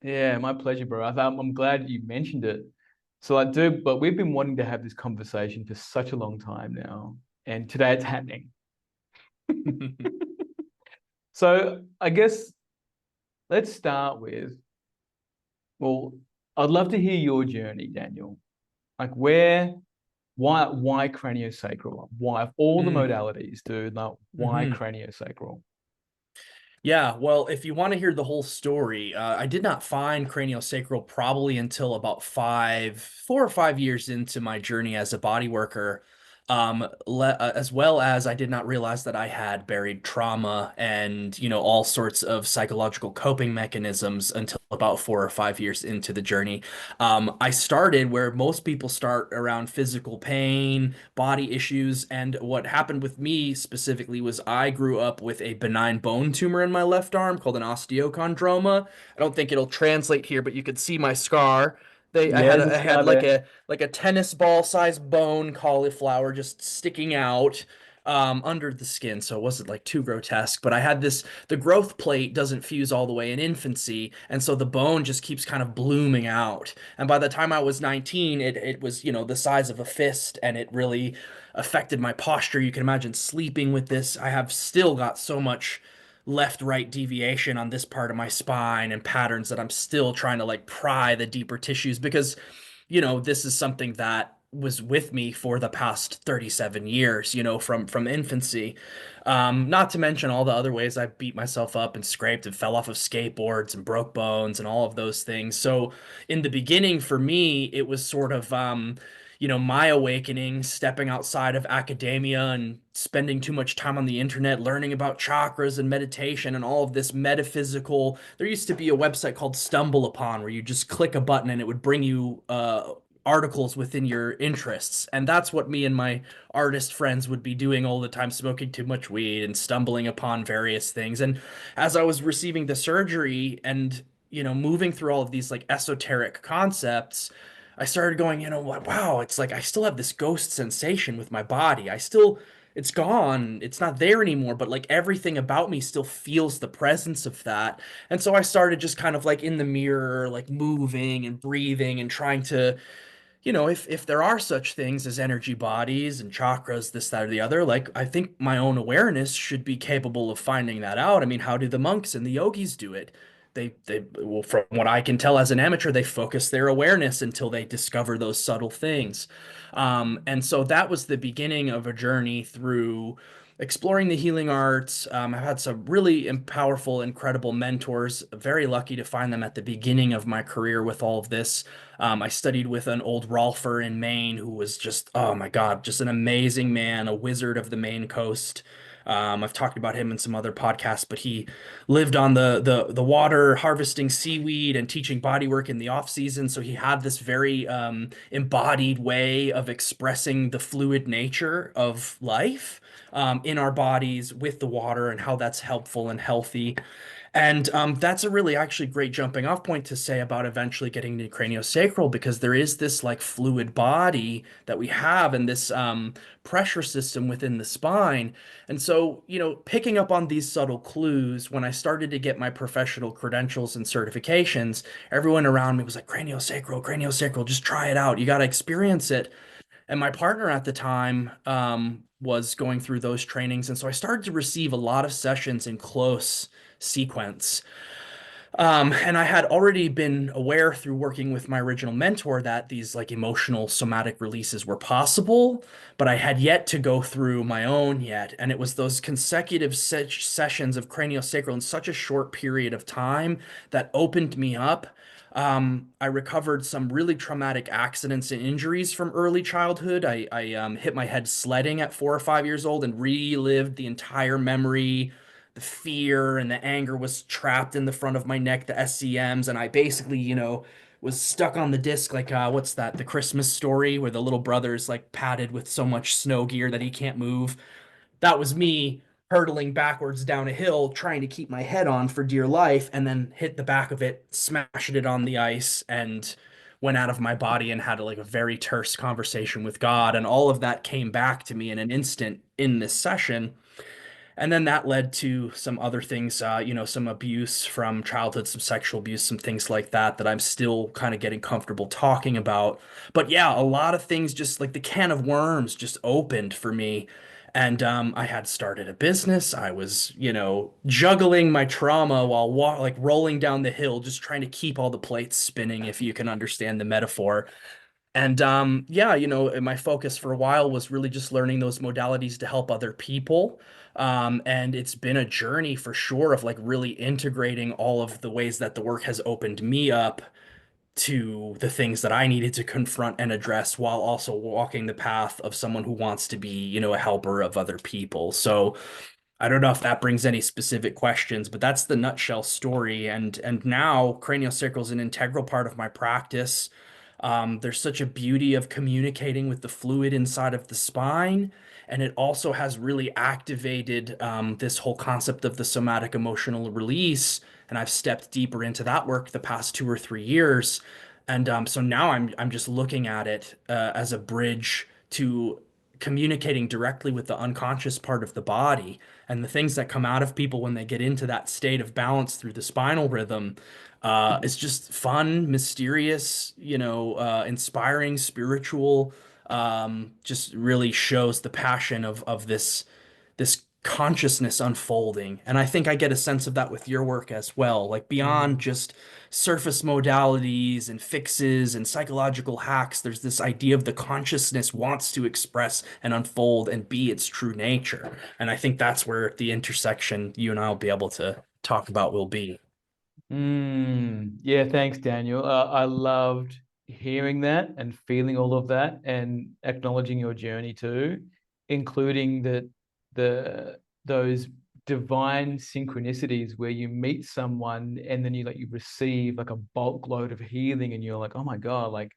Yeah, my pleasure, bro. I'm glad you mentioned it. So I do, but we've been wanting to have this conversation for such a long time now, and today it's happening. So I guess let's start with, well, I'd love to hear your journey, Daniel. Like why craniosacral? Why of all the Mm, modalities, dude? Like why hmm craniosacral? Yeah, well, if you want to hear the whole story, I did not find craniosacral probably until about 4 or 5 years into my journey as a body worker. As well as I did not realize that I had buried trauma and, all sorts of psychological coping mechanisms until about 4 or 5 years into the journey. I started where most people start around physical pain, body issues, and what happened with me specifically was I grew up with a benign bone tumor in my left arm called an osteochondroma. I don't think it'll translate here, but you could see my scar. I Yeah, had there's a I scar had there. like a tennis ball sized bone cauliflower just sticking out under the skin, so it wasn't like too grotesque. But I had this the growth plate doesn't fuse all the way in infancy, and so the bone just keeps kind of blooming out. And by the time I was 19, it was, the size of a fist, and it really affected my posture. You can imagine sleeping with this. I have still got so much left right deviation on this part of my spine and patterns that I'm still trying to like pry the deeper tissues because this is something that was with me for the past 37 years, from infancy. Not to mention all the other ways I beat myself up and scraped and fell off of skateboards and broke bones and all of those things. So in the beginning, for me, it was sort of, my awakening, stepping outside of academia and spending too much time on the internet, learning about chakras and meditation and all of this metaphysical. There used to be a website called Stumble Upon where you just click a button and it would bring you articles within your interests. And that's what me and my artist friends would be doing all the time, smoking too much weed and stumbling upon various things. And as I was receiving the surgery and, moving through all of these like esoteric concepts, I started going, what, wow, it's like I still have this ghost sensation with my body. It's gone. It's not there anymore, but like everything about me still feels the presence of that. And so I started just kind of like in the mirror, like moving and breathing and trying to, if there are such things as energy bodies and chakras, this, that, or the other, like I think my own awareness should be capable of finding that out. I mean, how do the monks and the yogis do it? Well, from what I can tell as an amateur, they focus their awareness until they discover those subtle things. And so that was the beginning of a journey through exploring the healing arts. I've had some really powerful, incredible mentors. Very lucky to find them at the beginning of my career with all of this. I studied with an old Rolfer in Maine who was just, oh my God, just an amazing man, a wizard of the Maine coast. I've talked about him in some other podcasts, but he lived on the water, harvesting seaweed and teaching bodywork in the off season. So he had this very embodied way of expressing the fluid nature of life in our bodies with the water and how that's helpful and healthy. And that's a really actually great jumping off point to say about eventually getting to craniosacral because there is this like fluid body that we have and this pressure system within the spine. And so, picking up on these subtle clues, when I started to get my professional credentials and certifications, everyone around me was like, craniosacral, craniosacral, just try it out. You got to experience it. And my partner at the time was going through those trainings. And so I started to receive a lot of sessions in close sequence. And I had already been aware through working with my original mentor that these like emotional somatic releases were possible, but I had yet to go through my own yet. And it was those consecutive sessions of craniosacral in such a short period of time that opened me up. I recovered some really traumatic accidents and injuries from early childhood. I hit my head sledding at 4 or 5 years old and relived the entire memory. The fear and the anger was trapped in the front of my neck, the SCMs, and I basically, was stuck on the disc like what's that? The Christmas Story where the little brother's like padded with so much snow gear that he can't move. That was me hurtling backwards down a hill trying to keep my head on for dear life and then hit the back of it, smashed it on the ice and went out of my body and had like a very terse conversation with God and all of that came back to me in an instant in this session. And then that led to some other things, some abuse from childhood, some sexual abuse, some things like that that I'm still kind of getting comfortable talking about. But yeah, a lot of things, just like the can of worms just opened for me. And I had started a business. I was, juggling my trauma while like rolling down the hill, just trying to keep all the plates spinning, if you can understand the metaphor. And yeah, my focus for a while was really just learning those modalities to help other people. And it's been a journey for sure of like really integrating all of the ways that the work has opened me up to the things that I needed to confront and address while also walking the path of someone who wants to be, a helper of other people. So I don't know if that brings any specific questions, but that's the nutshell story. And now craniosacral is an integral part of my practice. There's such a beauty of communicating with the fluid inside of the spine, and it also has really activated this whole concept of the somatic emotional release. And I've stepped deeper into that work the past 2 or 3 years, and so now I'm just looking at it as a bridge to communicating directly with the unconscious part of the body and the things that come out of people when they get into that state of balance through the spinal rhythm. It's just fun, mysterious, inspiring, spiritual. Just really shows the passion of this consciousness unfolding. And I think I get a sense of that with your work as well, like beyond Mm. just surface modalities and fixes and psychological hacks. There's this idea of the consciousness wants to express and unfold and be its true nature. And I think that's where the intersection you and I will be able to talk about will be. Yeah, thanks, Daniel. I loved hearing that and feeling all of that and acknowledging your journey too, including the those divine synchronicities where you meet someone and then you receive like a bulk load of healing and you're like, oh my God, like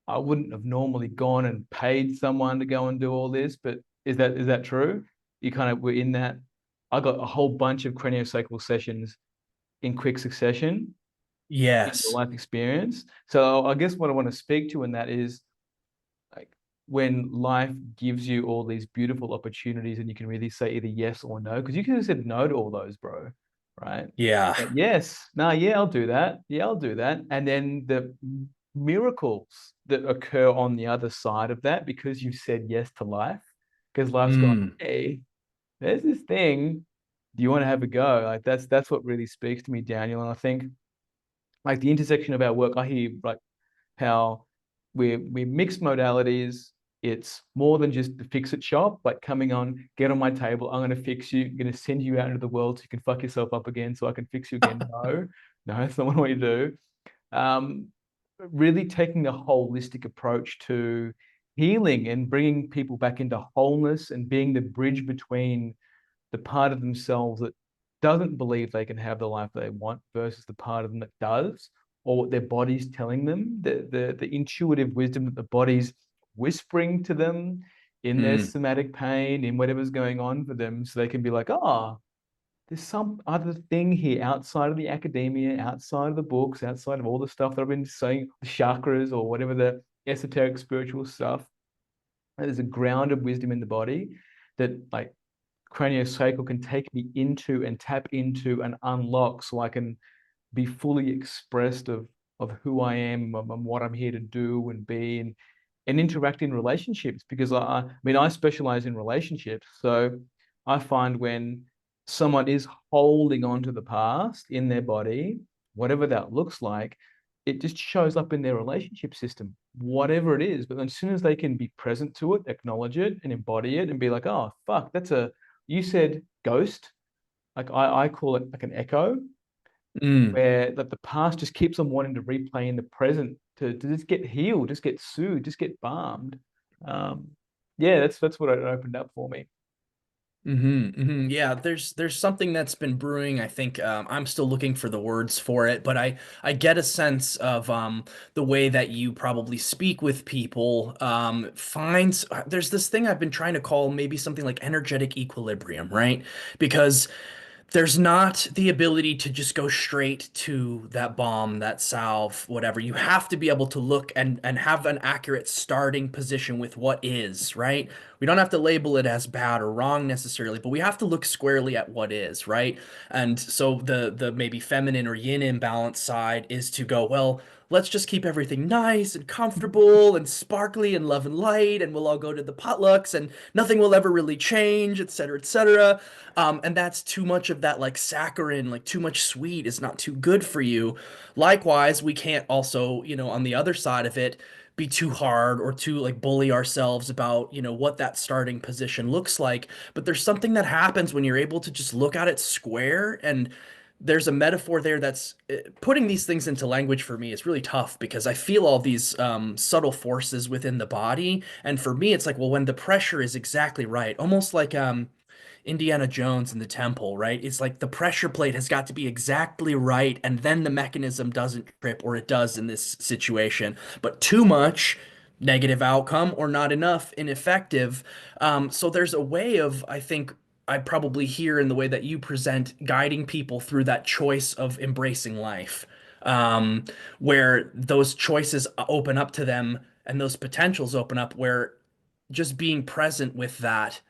I wouldn't have normally gone and paid someone to go and do all this, but is that true? You kind of were in that. I got a whole bunch of craniosacral sessions in quick succession in your Yes. life experience. So I guess what I want to speak to in that is like when life gives you all these beautiful opportunities and you can really say either yes or no, because you could have said no to all those, bro. Right. Yeah. But yes, no, yeah, I'll do that. Yeah, I'll do that. And then the miracles that occur on the other side of that because you said yes to life, because life's gone, Mm. hey, there's this thing. Do you want to have a go? Like that's what really speaks to me, Daniel. And I think like the intersection of our work, I hear like how we mix modalities. It's more than just the fix it shop, like coming on, get on my table, I'm gonna fix you, I'm gonna send you out into the world so you can fuck yourself up again so I can fix you again. No, no, that's not what we do. Um, really taking a holistic approach to healing and bringing people back into wholeness and being the bridge between the part of themselves that doesn't believe they can have the life they want versus the part of them that does, or what their body's telling them, the intuitive wisdom that the body's whispering to them in their Mm. somatic pain, in whatever's going on for them, so they can be like, oh, there's some other thing here outside of the academia, outside of the books, outside of all the stuff that I've been saying, the chakras or whatever the esoteric spiritual stuff. There's a ground of wisdom in the body that like craniosacral can take me into and tap into and unlock so I can be fully expressed of who I am and what I'm here to do and be and interact in relationships because I mean I specialize in relationships. So I find when someone is holding on to the past in their body, whatever that looks like, it just shows up in their relationship system, whatever it is. But as soon as they can be present to it, acknowledge it and embody it and be like, oh fuck, that's a you said ghost. Like I call it like an echo, Mm. where that the past just keeps on wanting to replay in the present to just get healed, just get soothed, just get balmed. Um, yeah, that's what it opened up for me. Yeah, there's something that's been brewing. I think I'm still looking for the words for it, but I get a sense of the way that you probably speak with people. Finds there's this thing I've been trying to call maybe something like energetic equilibrium, right? Because there's not the ability to just go straight to that bomb, that salve, whatever. You have to be able to look and have an accurate starting position with what is, right? We don't have to label it as bad or wrong necessarily, but we have to look squarely at what is, right? And so the maybe feminine or yin imbalance side is to go, well, let's just keep everything nice and comfortable and sparkly and love and light, and we'll all go to the potlucks and nothing will ever really change, etc., etc. And that's too much of that like saccharin, like too much sweet is not too good for you. Likewise, we can't also, on the other side of it, be too hard or too like bully ourselves about, what that starting position looks like. But there's something that happens when you're able to just look at it square. And there's a metaphor there that's putting these things into language for me is really tough because I feel all these subtle forces within the body. And for me, it's like, well, when the pressure is exactly right, almost like Indiana Jones in the temple, right? It's like the pressure plate has got to be exactly right, and then the mechanism doesn't trip, or it does in this situation. But too much, negative outcome, or not enough, ineffective. So there's a way of, I think, I probably hear in the way that you present, guiding people through that choice of embracing life, um, where those choices open up to them and those potentials open up, where just being present with that.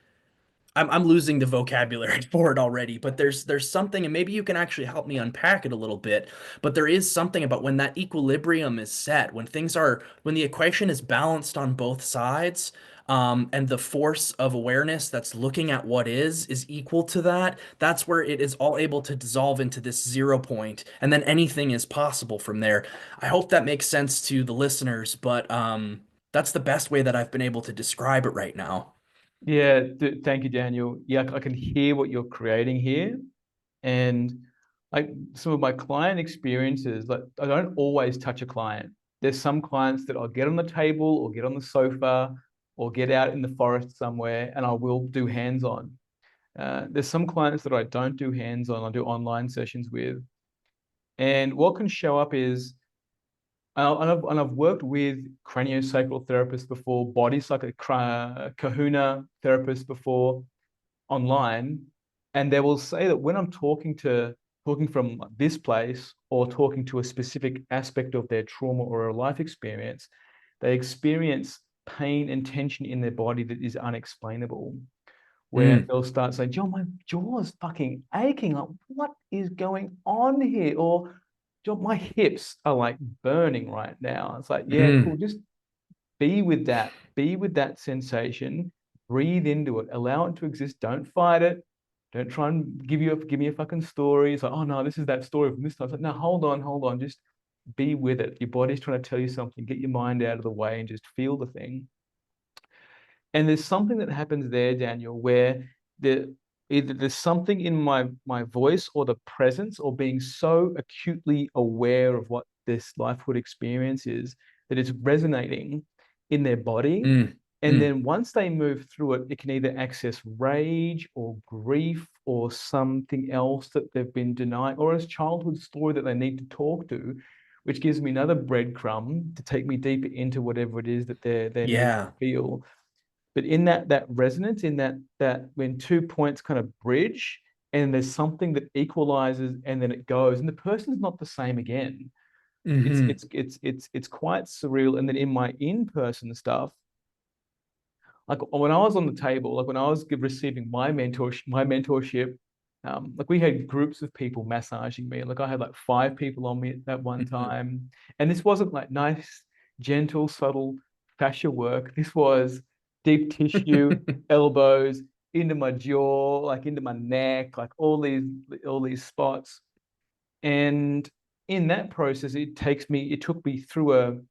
I'm losing the vocabulary for it already, but there's something, and maybe you can actually help me unpack it a little bit. But there is something about when that equilibrium is set, when the equation is balanced on both sides, and the force of awareness that's looking at what is equal to that. That's where it is all able to dissolve into this 0 point, and then anything is possible from there. I hope that makes sense to the listeners, but that's the best way that I've been able to describe it right now. Yeah, thank you, Daniel. Yeah, I can hear what you're creating here. And like some of my client experiences, like I don't always touch a client. There's some clients that I'll get on the table or get on the sofa or get out in the forest somewhere and I will do hands-on. There's some clients that I don't do hands-on, I do online sessions with. And what can show up is, and I've worked with craniosacral therapists before, body psycho kahuna therapists before online, and they will say that when I'm talking from this place or talking to a specific aspect of their trauma or a life experience, they experience pain and tension in their body that is unexplainable. Where Mm, they'll start saying, John, my jaw's fucking aching. Like, what is going on here? Or John, my hips are like burning right now. It's like, yeah, cool. mm. Just be with that. Be with that sensation. Breathe into it. Allow it to exist. Don't fight it. Don't try and give me a fucking story. It's like, oh no, this is that story from this time. It's like, no, hold on. Just be with it. Your body's trying to tell you something. Get your mind out of the way and just feel the thing. And there's something that happens there, Daniel, where the either there's something in my voice or the presence or being so acutely aware of what this lifehood experience is that it's resonating in their body. Mm, And mm. then once they move through it, it can either access rage or grief or something else that they've been denied, or a childhood story that they need to talk to, which gives me another breadcrumb to take me deeper into whatever it is that they're needing to Yeah. feel. But in that resonance, in that when 2 points kind of bridge, and there's something that equalizes, and then it goes, and the person's not the same again. Hmm. It's quite surreal. And then in my in-person stuff, like when I was on the table, like when I was receiving my mentorship, like we had groups of people massaging me. Like I had like 5 people on me at one Hmm. time, and this wasn't like nice, gentle, subtle fascia work. This was deep tissue, elbows into my jaw, like into my neck, like all these spots. And in that process, it took me through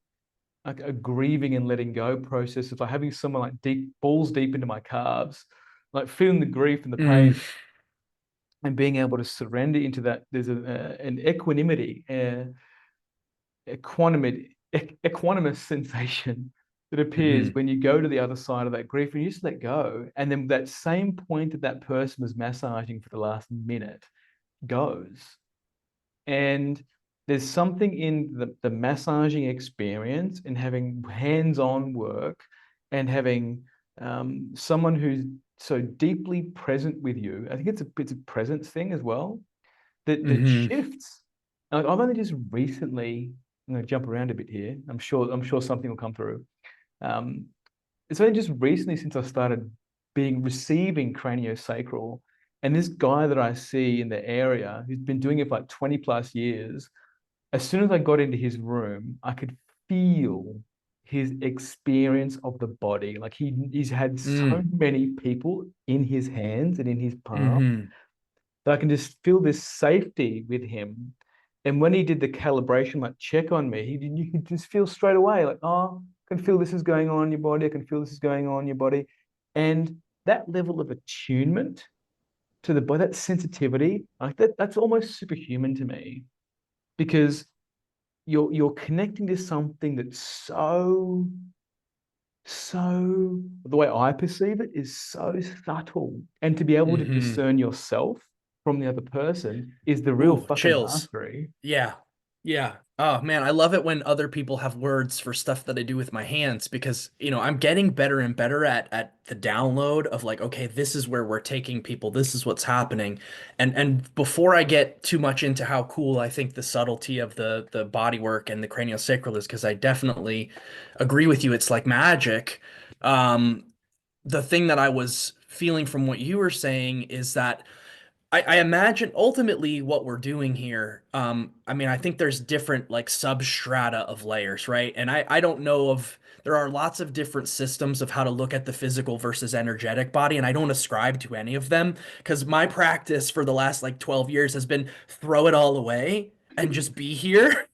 a grieving and letting go process of like having someone like deep balls deep into my calves, like feeling the grief and the pain Mm, and being able to surrender into that. There's an equanimity, equanimous sensation that appears hmm. when you go to the other side of that grief and you just let go. And then that same point that that person was massaging for the last minute goes. And there's something in the massaging experience and having hands-on work and having someone who's so deeply present with you. I think it's a presence thing as well that Hmm. shifts. I've only just recently, I'm going to jump around a bit here. I'm sure something will come through. Um, it's only just recently since I started being receiving craniosacral, and this guy that I see in the area who's been doing it for like 20 plus years, as soon as I got into his room, I could feel his experience of the body. Like he's had so Mm. many people in his hands and in his palm Hmm. that I can just feel this safety with him. And when he did the calibration, like check on me, you could just feel straight away, like, oh, I can feel this is going on in your body. I can feel this is going on in your body. And that level of attunement to the body, that sensitivity, like that's almost superhuman to me because you're connecting to something that's so the way I perceive it is so subtle. And to be able to Hmm. discern yourself from the other person is the real Ooh, fucking chills. mastery. Yeah. Yeah. Oh man, I love it when other people have words for stuff that I do with my hands because, I'm getting better and better at the download of like, okay, this is where we're taking people. This is what's happening. And before I get too much into how cool I think the subtlety of the body work and the craniosacral is, because I definitely agree with you. It's like magic. Um, the thing that I was feeling from what you were saying is that I imagine ultimately what we're doing here. I mean, I think there's different like substrata of layers, right? And I don't know of, there are lots of different systems of how to look at the physical versus energetic body, and I don't ascribe to any of them because my practice for the last like 12 years has been throw it all away and just be here.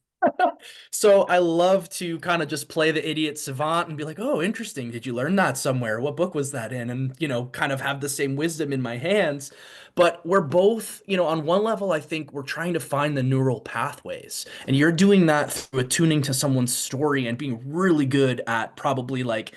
So I love to kind of just play the idiot savant and be like, oh, interesting. Did you learn that somewhere? What book was that in? And, kind of have the same wisdom in my hands. But we're both, on one level, I think we're trying to find the neural pathways. And you're doing that through attuning to someone's story and being really good at probably like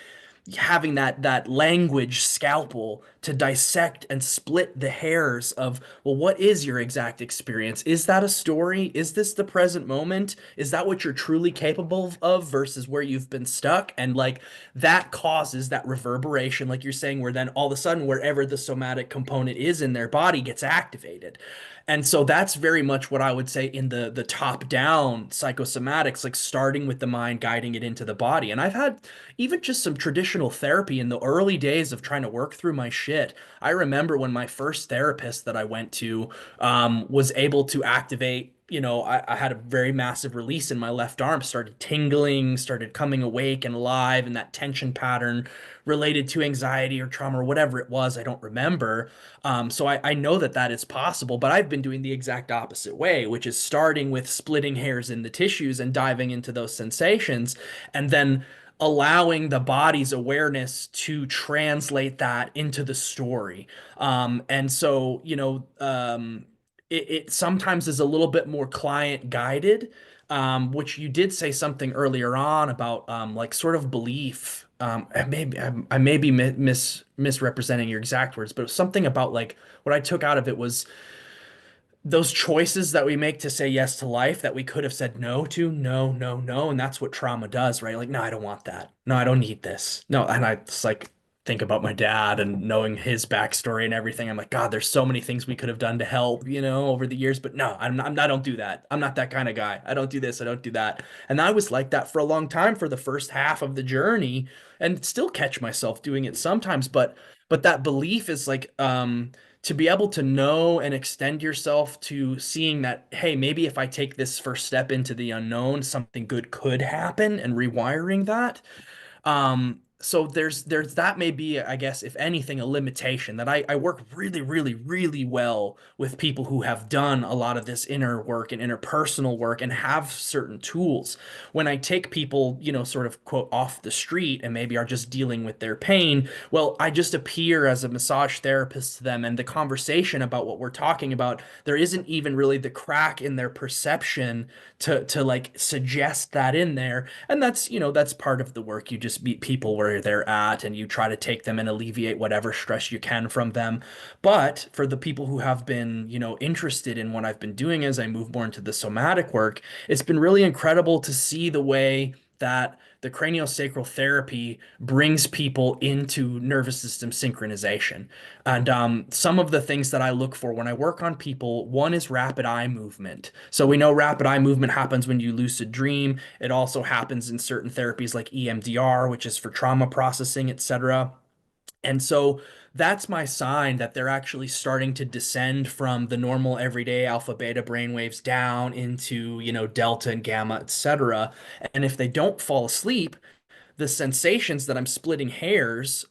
having that language scalpel to dissect and split the hairs of, well, what is your exact experience? Is that a story? Is this the present moment? Is that what you're truly capable of versus where you've been stuck? And like that causes that reverberation, like you're saying, where then all of a sudden wherever the somatic component is in their body gets activated. And so that's very much what I would say in the top down psychosomatics, like starting with the mind, guiding it into the body. And I've had even just some traditional therapy in the early days of trying to work through my shit. I remember when my first therapist that I went to was able to activate. I had a very massive release in my left arm, started tingling, started coming awake and alive, and that tension pattern related to anxiety or trauma or whatever it was, I don't remember. So I know that that is possible, but I've been doing the exact opposite way, which is starting with splitting hairs in the tissues and diving into those sensations, and then allowing the body's awareness to translate that into the story. And so, it sometimes is a little bit more client guided, which you did say something earlier on about like sort of belief. I may be misrepresenting your exact words, but something about like what I took out of it was those choices that we make to say yes to life that we could have said no to, no, no, no. And that's what trauma does, right? Like, no, I don't want that. No, I don't need this. No. And I just like think about my dad and knowing his backstory and everything. I'm like, God, there's so many things we could have done to help, over the years. But no, I don't do that. I'm not that kind of guy. I don't do this. I don't do that. And I was like that for a long time for the first half of the journey and still catch myself doing it sometimes. But that belief is like, to be able to know and extend yourself to seeing that, hey, maybe if I take this first step into the unknown, something good could happen and rewiring that. So there's that may be, I guess, if anything, a limitation that I work really, really, really well with people who have done a lot of this inner work and interpersonal work and have certain tools. When I take people, sort of quote off the street and maybe are just dealing with their pain, well, I just appear as a massage therapist to them, and the conversation about what we're talking about, there isn't even really the crack in their perception to like suggest that in there. And that's part of the work. You just meet people where they're at and you try to take them and alleviate whatever stress you can from them. But for the people who have been, interested in what I've been doing as I move more into the somatic work, it's been really incredible to see the way that the craniosacral therapy brings people into nervous system synchronization. And some of the things that I look for when I work on people, one is rapid eye movement. So we know rapid eye movement happens when you lucid dream. It also happens in certain therapies like EMDR, which is for trauma processing, etc. And so that's my sign that they're actually starting to descend from the normal everyday alpha beta brainwaves down into, delta and gamma, etc. And if they don't fall asleep, the sensations that I'm splitting hairs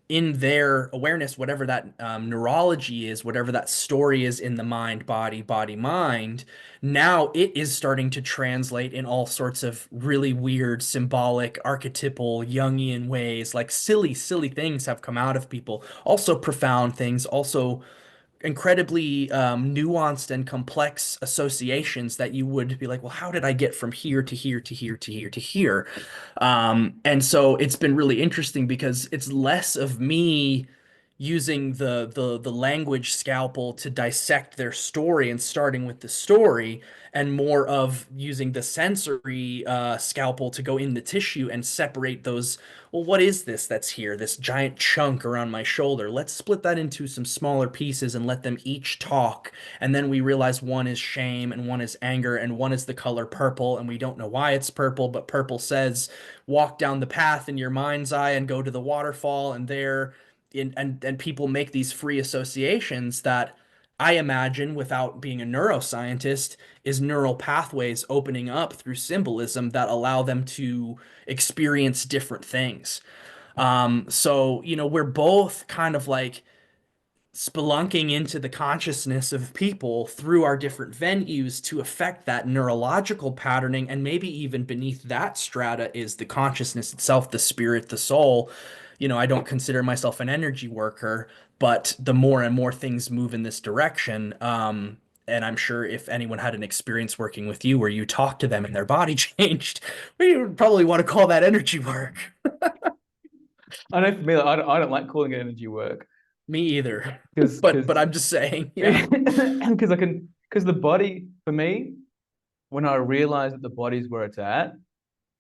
in their awareness, whatever that neurology is, whatever that story is in the mind, body, mind, now it is starting to translate in all sorts of really weird, symbolic, archetypal, Jungian ways. Like silly things have come out of people. Also profound things, also incredibly nuanced and complex associations that you would be like, well, how did I get from here to here to here to here to here? And so it's been really interesting because it's less of me using the language scalpel to dissect their story and starting with the story, and more of using the sensory scalpel to go in the tissue and separate those. Well, what is this that's here? This giant chunk around my shoulder. Let's split that into some smaller pieces and let them each talk. And then we realize one is shame and one is anger and one is the color purple, and we don't know why it's purple, but purple says walk down the path in your mind's eye and go to the waterfall, and there and people make these free associations that I imagine, without being a neuroscientist, is neural pathways opening up through symbolism that allow them to experience different things. So, we're both kind of like spelunking into the consciousness of people through our different venues to affect that neurological patterning. And maybe even beneath that strata is the consciousness itself, the spirit, the soul. I don't consider myself an energy worker, but the more and more things move in this direction, and I'm sure if anyone had an experience working with you where you talked to them and their body changed, we would probably want to call that energy work. I know for me, like, I don't like calling it energy work Me either. because But I'm just saying, yeah. because the body for me, when I realize that the body's where it's at,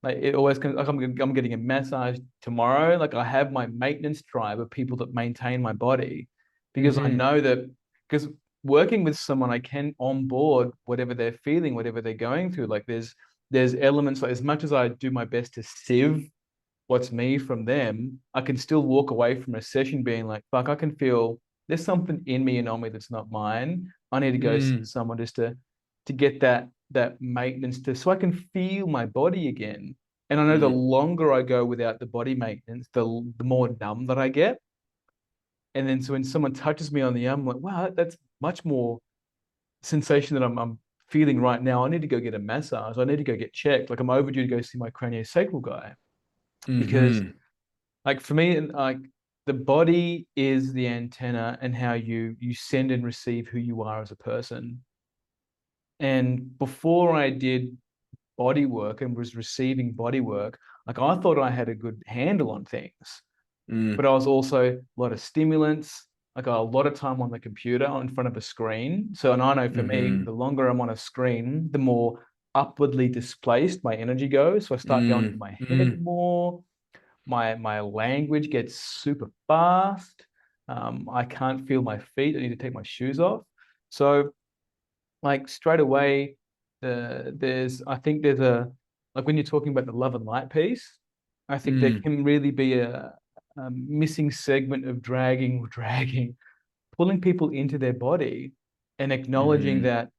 like it always comes like I'm getting a massage tomorrow. Like I have my maintenance tribe of people that maintain my body because I Hmm. know that because working with someone, I can onboard whatever they're feeling, whatever they're going through. Like there's elements like as much as I do my best to sieve what's me from them, I can still walk away from a session being like, fuck, I can feel there's something in me and on me that's not mine. I need to go see Mm, someone just to get that maintenance to so I can feel my body again. And I know the mm, longer I go without the body maintenance, the more numb that I get. And then so when someone touches me on the arm, I'm like, wow, that's much more sensation that I'm feeling right now. I need to go get a massage. I need to go get checked. Like I'm overdue to go see my craniosacral guy because hmm, like for me, like the body is the antenna and how you send and receive who you are as a person. And before I did body work and was receiving body work, like I thought I had a good handle on things, but mm, I was also a lot of stimulants, like a lot of time on the computer in front of a screen. So, and I know for me, hmm, the longer I'm on a screen, the more upwardly displaced my energy goes. So I start going into mm, my head mm, more. My language gets super fast. I can't feel my feet. I need to take my shoes off. So like straight away, there's I think there's a like when you're talking about the love and light piece, I think there mm, can really be a missing segment of dragging, pulling people into their body and acknowledging mm, that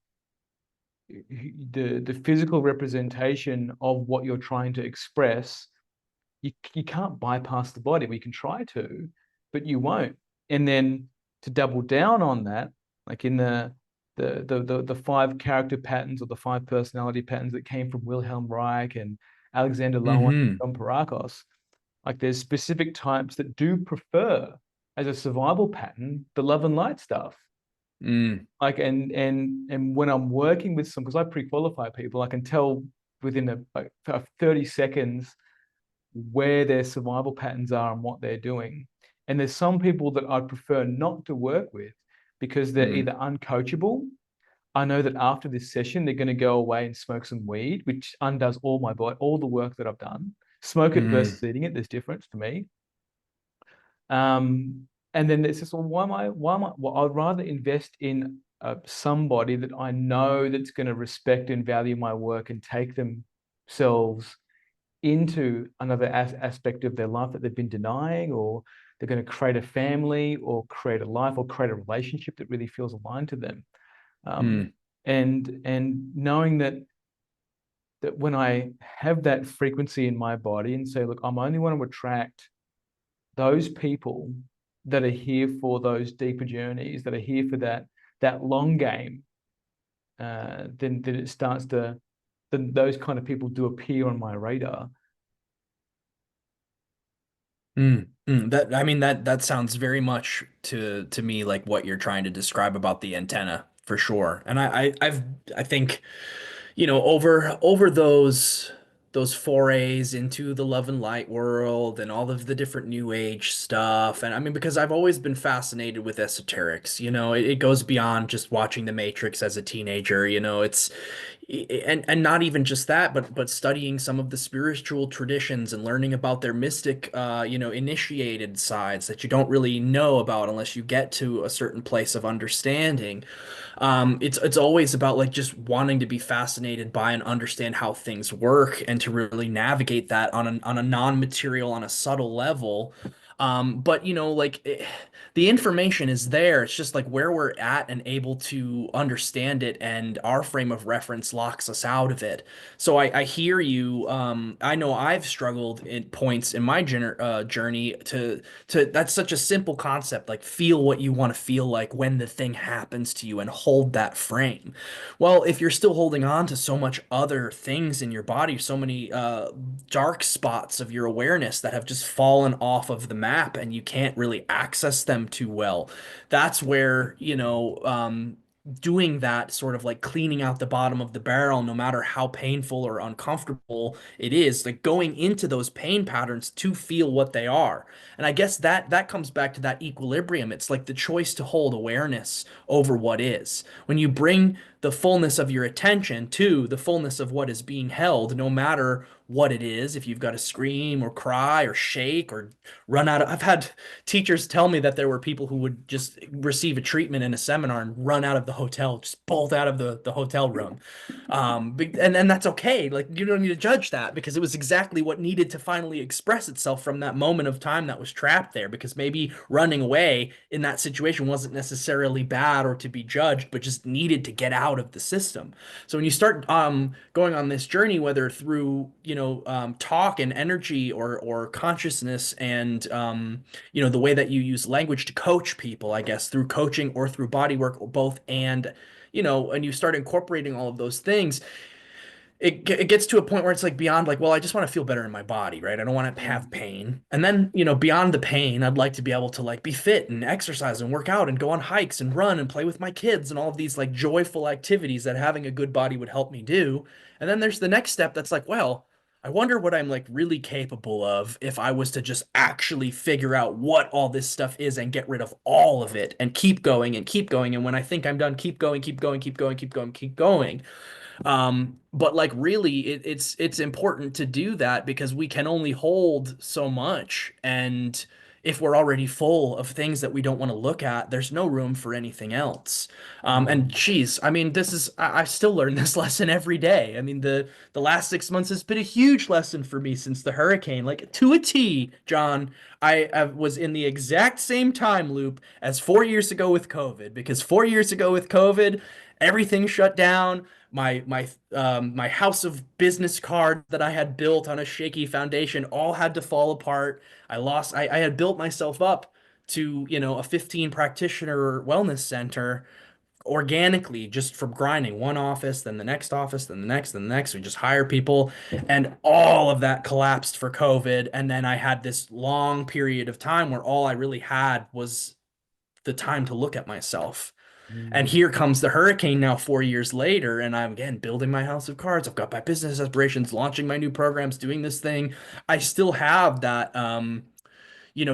the physical representation of what you're trying to express you can't bypass the body. We can try to, but you won't. And then to double down on that, like in the five character patterns or the five personality patterns that came from Wilhelm Reich and Alexander Lowen and hmm, John Parakos, like there's specific types that do prefer as a survival pattern the love and light stuff. mm, Like and when I'm working with some, because I pre-qualify people, I can tell within like 30 seconds where their survival patterns are and what they're doing. And there's some people that I'd prefer not to work with because they're mm, either uncoachable I know that after this session, they're going to go away and smoke some weed, which undoes all my body, all the work that I've done. Smoke it Mm, versus eating it, there's difference for me. And then it's just, well, well, I'd rather invest in somebody that I know that's going to respect and value my work and take themselves into another aspect of their life that they've been denying, or they're going to create a family or create a life or create a relationship that really feels aligned to them. Um, mm, and knowing that when I have that frequency in my body and say, look, I'm only want to attract those people that are here for those deeper journeys, that are here for that long game, then it starts to then those kind of people do appear on my radar. That I mean that sounds very much to me like what you're trying to describe about the antenna for sure. And I think over those forays into the love and light world and all of the different new age stuff. And I mean, because I've always been fascinated with esoterics, it goes beyond just watching The Matrix as a teenager, it's and not even just that, but studying some of the spiritual traditions and learning about their mystic initiated sides that you don't really know about unless you get to a certain place of understanding. It's always about like just wanting to be fascinated by and understand how things work and to really navigate that on a non-material, on a subtle level. But the information is there. It's just like where we're at and able to understand it, and our frame of reference locks us out of it. So I hear you. I know I've struggled at points in my journey to that's such a simple concept, like feel what you want to feel like when the thing happens to you and hold that frame. Well, if you're still holding on to so much other things in your body, so many dark spots of your awareness that have just fallen off of the map and you can't really access them too well, that's where, doing that sort of like cleaning out the bottom of the barrel, no matter how painful or uncomfortable it is, like going into those pain patterns to feel what they are. And I guess that comes back to that equilibrium. It's like the choice to hold awareness over what is. When you bring the fullness of your attention to the fullness of what is being held, no matter what it is, if you've got to scream or cry or shake or run out of, I've had teachers tell me that there were people who would just receive a treatment in a seminar and run out of the hotel, just bolt out of the hotel room. And that's okay. Like you don't need to judge that because it was exactly what needed to finally express itself from that moment of time that was trapped there. Because maybe running away in that situation wasn't necessarily bad or to be judged, but just needed to get out of the system. So when you start going on this journey, whether through talk and energy or consciousness and the way that you use language to coach people, I guess through coaching or through body work or both, and and you start incorporating all of those things, it gets to a point where it's like beyond like, well, I just want to feel better in my body, right? I don't want to have pain. And then, beyond the pain, I'd like to be able to like be fit and exercise and work out and go on hikes and run and play with my kids and all of these like joyful activities that having a good body would help me do. And then there's the next step that's like, well, I wonder what I'm like really capable of if I was to just actually figure out what all this stuff is and get rid of all of it and keep going and keep going. And when I think I'm done, keep going, keep going, keep going, keep going, keep going. But like really it's important to do that because we can only hold so much. And if we're already full of things that we don't want to look at, there's no room for anything else. And Mm. geez, I mean, I still learn this lesson every day. I mean, the last 6 months has been a huge lesson for me since the hurricane, like to a T, John. I was in the exact same time loop as 4 years ago with COVID, because 4 years ago with COVID, everything shut down. My house of business cards that I had built on a shaky foundation all had to fall apart. I had built myself up to, a 15 practitioner wellness center organically just from grinding one office, then the next office, then the next, then the next. We just hire people, and all of that collapsed for COVID. And then I had this long period of time where all I really had was the time to look at myself. And Mm. here comes the hurricane now 4 years later, and I'm again building my house of cards. I've got my business aspirations, launching my new programs, doing this thing. I still have that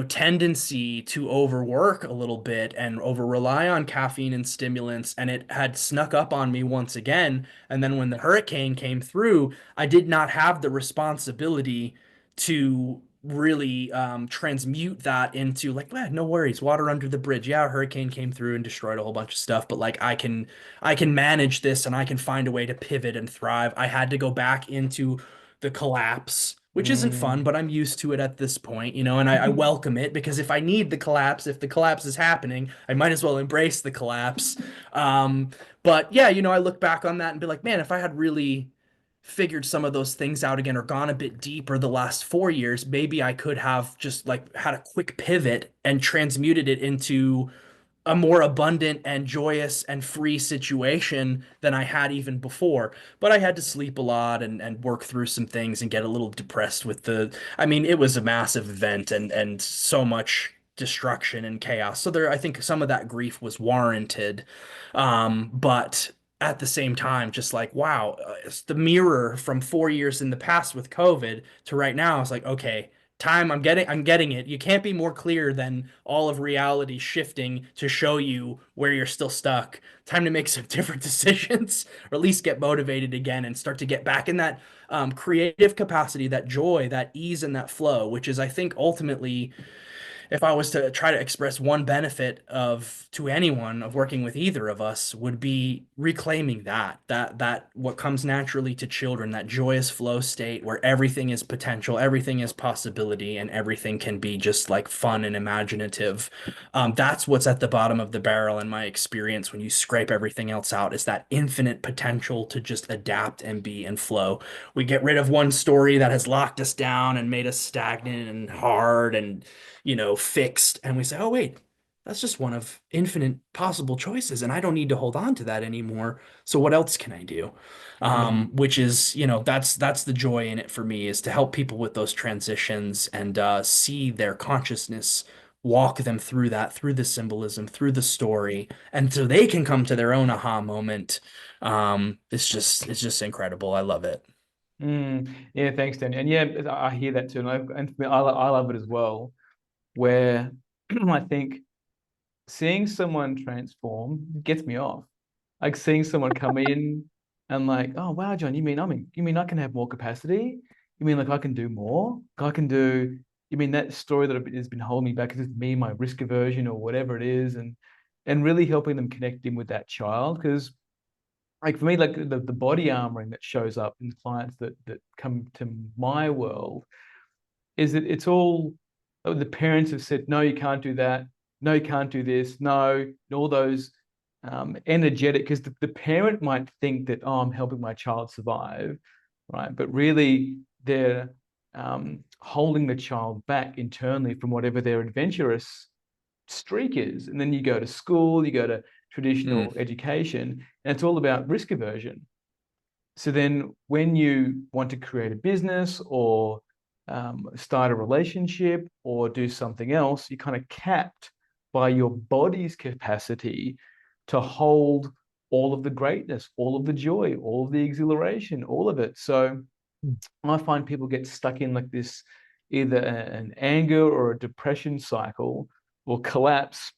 tendency to overwork a little bit and over rely on caffeine and stimulants. And it had snuck up on me once again. And then when the hurricane came through, I did not have the responsibility to really transmute that into like, no worries, water under the bridge. Yeah, a hurricane came through and destroyed a whole bunch of stuff, but like I can manage this and I can find a way to pivot and thrive. I had to go back into the collapse, which isn't fun, Mm. but I'm used to it at this point, and I welcome it because if I need the collapse, if the collapse is happening, I might as well embrace the collapse. But yeah, I look back on that and be like, man, if I had really figured some of those things out again or gone a bit deeper the last 4 years, maybe I could have just like had a quick pivot and transmuted it into a more abundant and joyous and free situation than I had even before. But I had to sleep a lot and work through some things and get a little depressed with I mean, it was a massive event and so much destruction and chaos. So I think some of that grief was warranted. But at the same time, just like, wow, it's the mirror from 4 years in the past with COVID to right now. It's like, okay, time, I'm getting it. You can't be more clear than all of reality shifting to show you where you're still stuck. Time to make some different decisions, or at least get motivated again and start to get back in that creative capacity, that joy, that ease, and that flow, which is, I think, ultimately, if I was to try to express one benefit of to anyone of working with either of us, would be reclaiming that what comes naturally to children, that joyous flow state where everything is potential, everything is possibility, and everything can be just like fun and imaginative. That's what's at the bottom of the barrel in my experience when you scrape everything else out, is that infinite potential to just adapt and be and flow. We get rid of one story that has locked us down and made us stagnant and hard and fixed. And we say, oh, wait, that's just one of infinite possible choices. And I don't need to hold on to that anymore. So what else can I do? Mm. Which is, that's the joy in it for me, is to help people with those transitions and see their consciousness, walk them through that, through the symbolism, through the story, and so they can come to their own aha moment. It's just incredible. I love it. Yeah, thanks, Danny. And yeah, I hear that too, and for me, I love it as well. Where I think seeing someone transform gets me off. Like seeing someone come in and like, oh wow, John, you mean I can have more capacity? You mean like I can do more? I can do. You mean that story that has been holding me back is me, my risk aversion or whatever it is, and really helping them connect in with that child because like for me, like the body armoring that shows up in clients that come to my world is that it's all the parents have said, no, you can't do that, no, you can't do this, no, and all those energetic, because the parent might think that, oh, I'm helping my child survive, right? But really they're holding the child back internally from whatever their adventurous streak is. And then you go to school, you go to Mm, traditional education, and it's all about risk aversion. So then when you want to create a business or start a relationship or do something else, you're kind of capped by your body's capacity to hold all of the greatness, all of the joy, all of the exhilaration, all of it. So I find people get stuck in like this either an anger or a depression cycle or collapse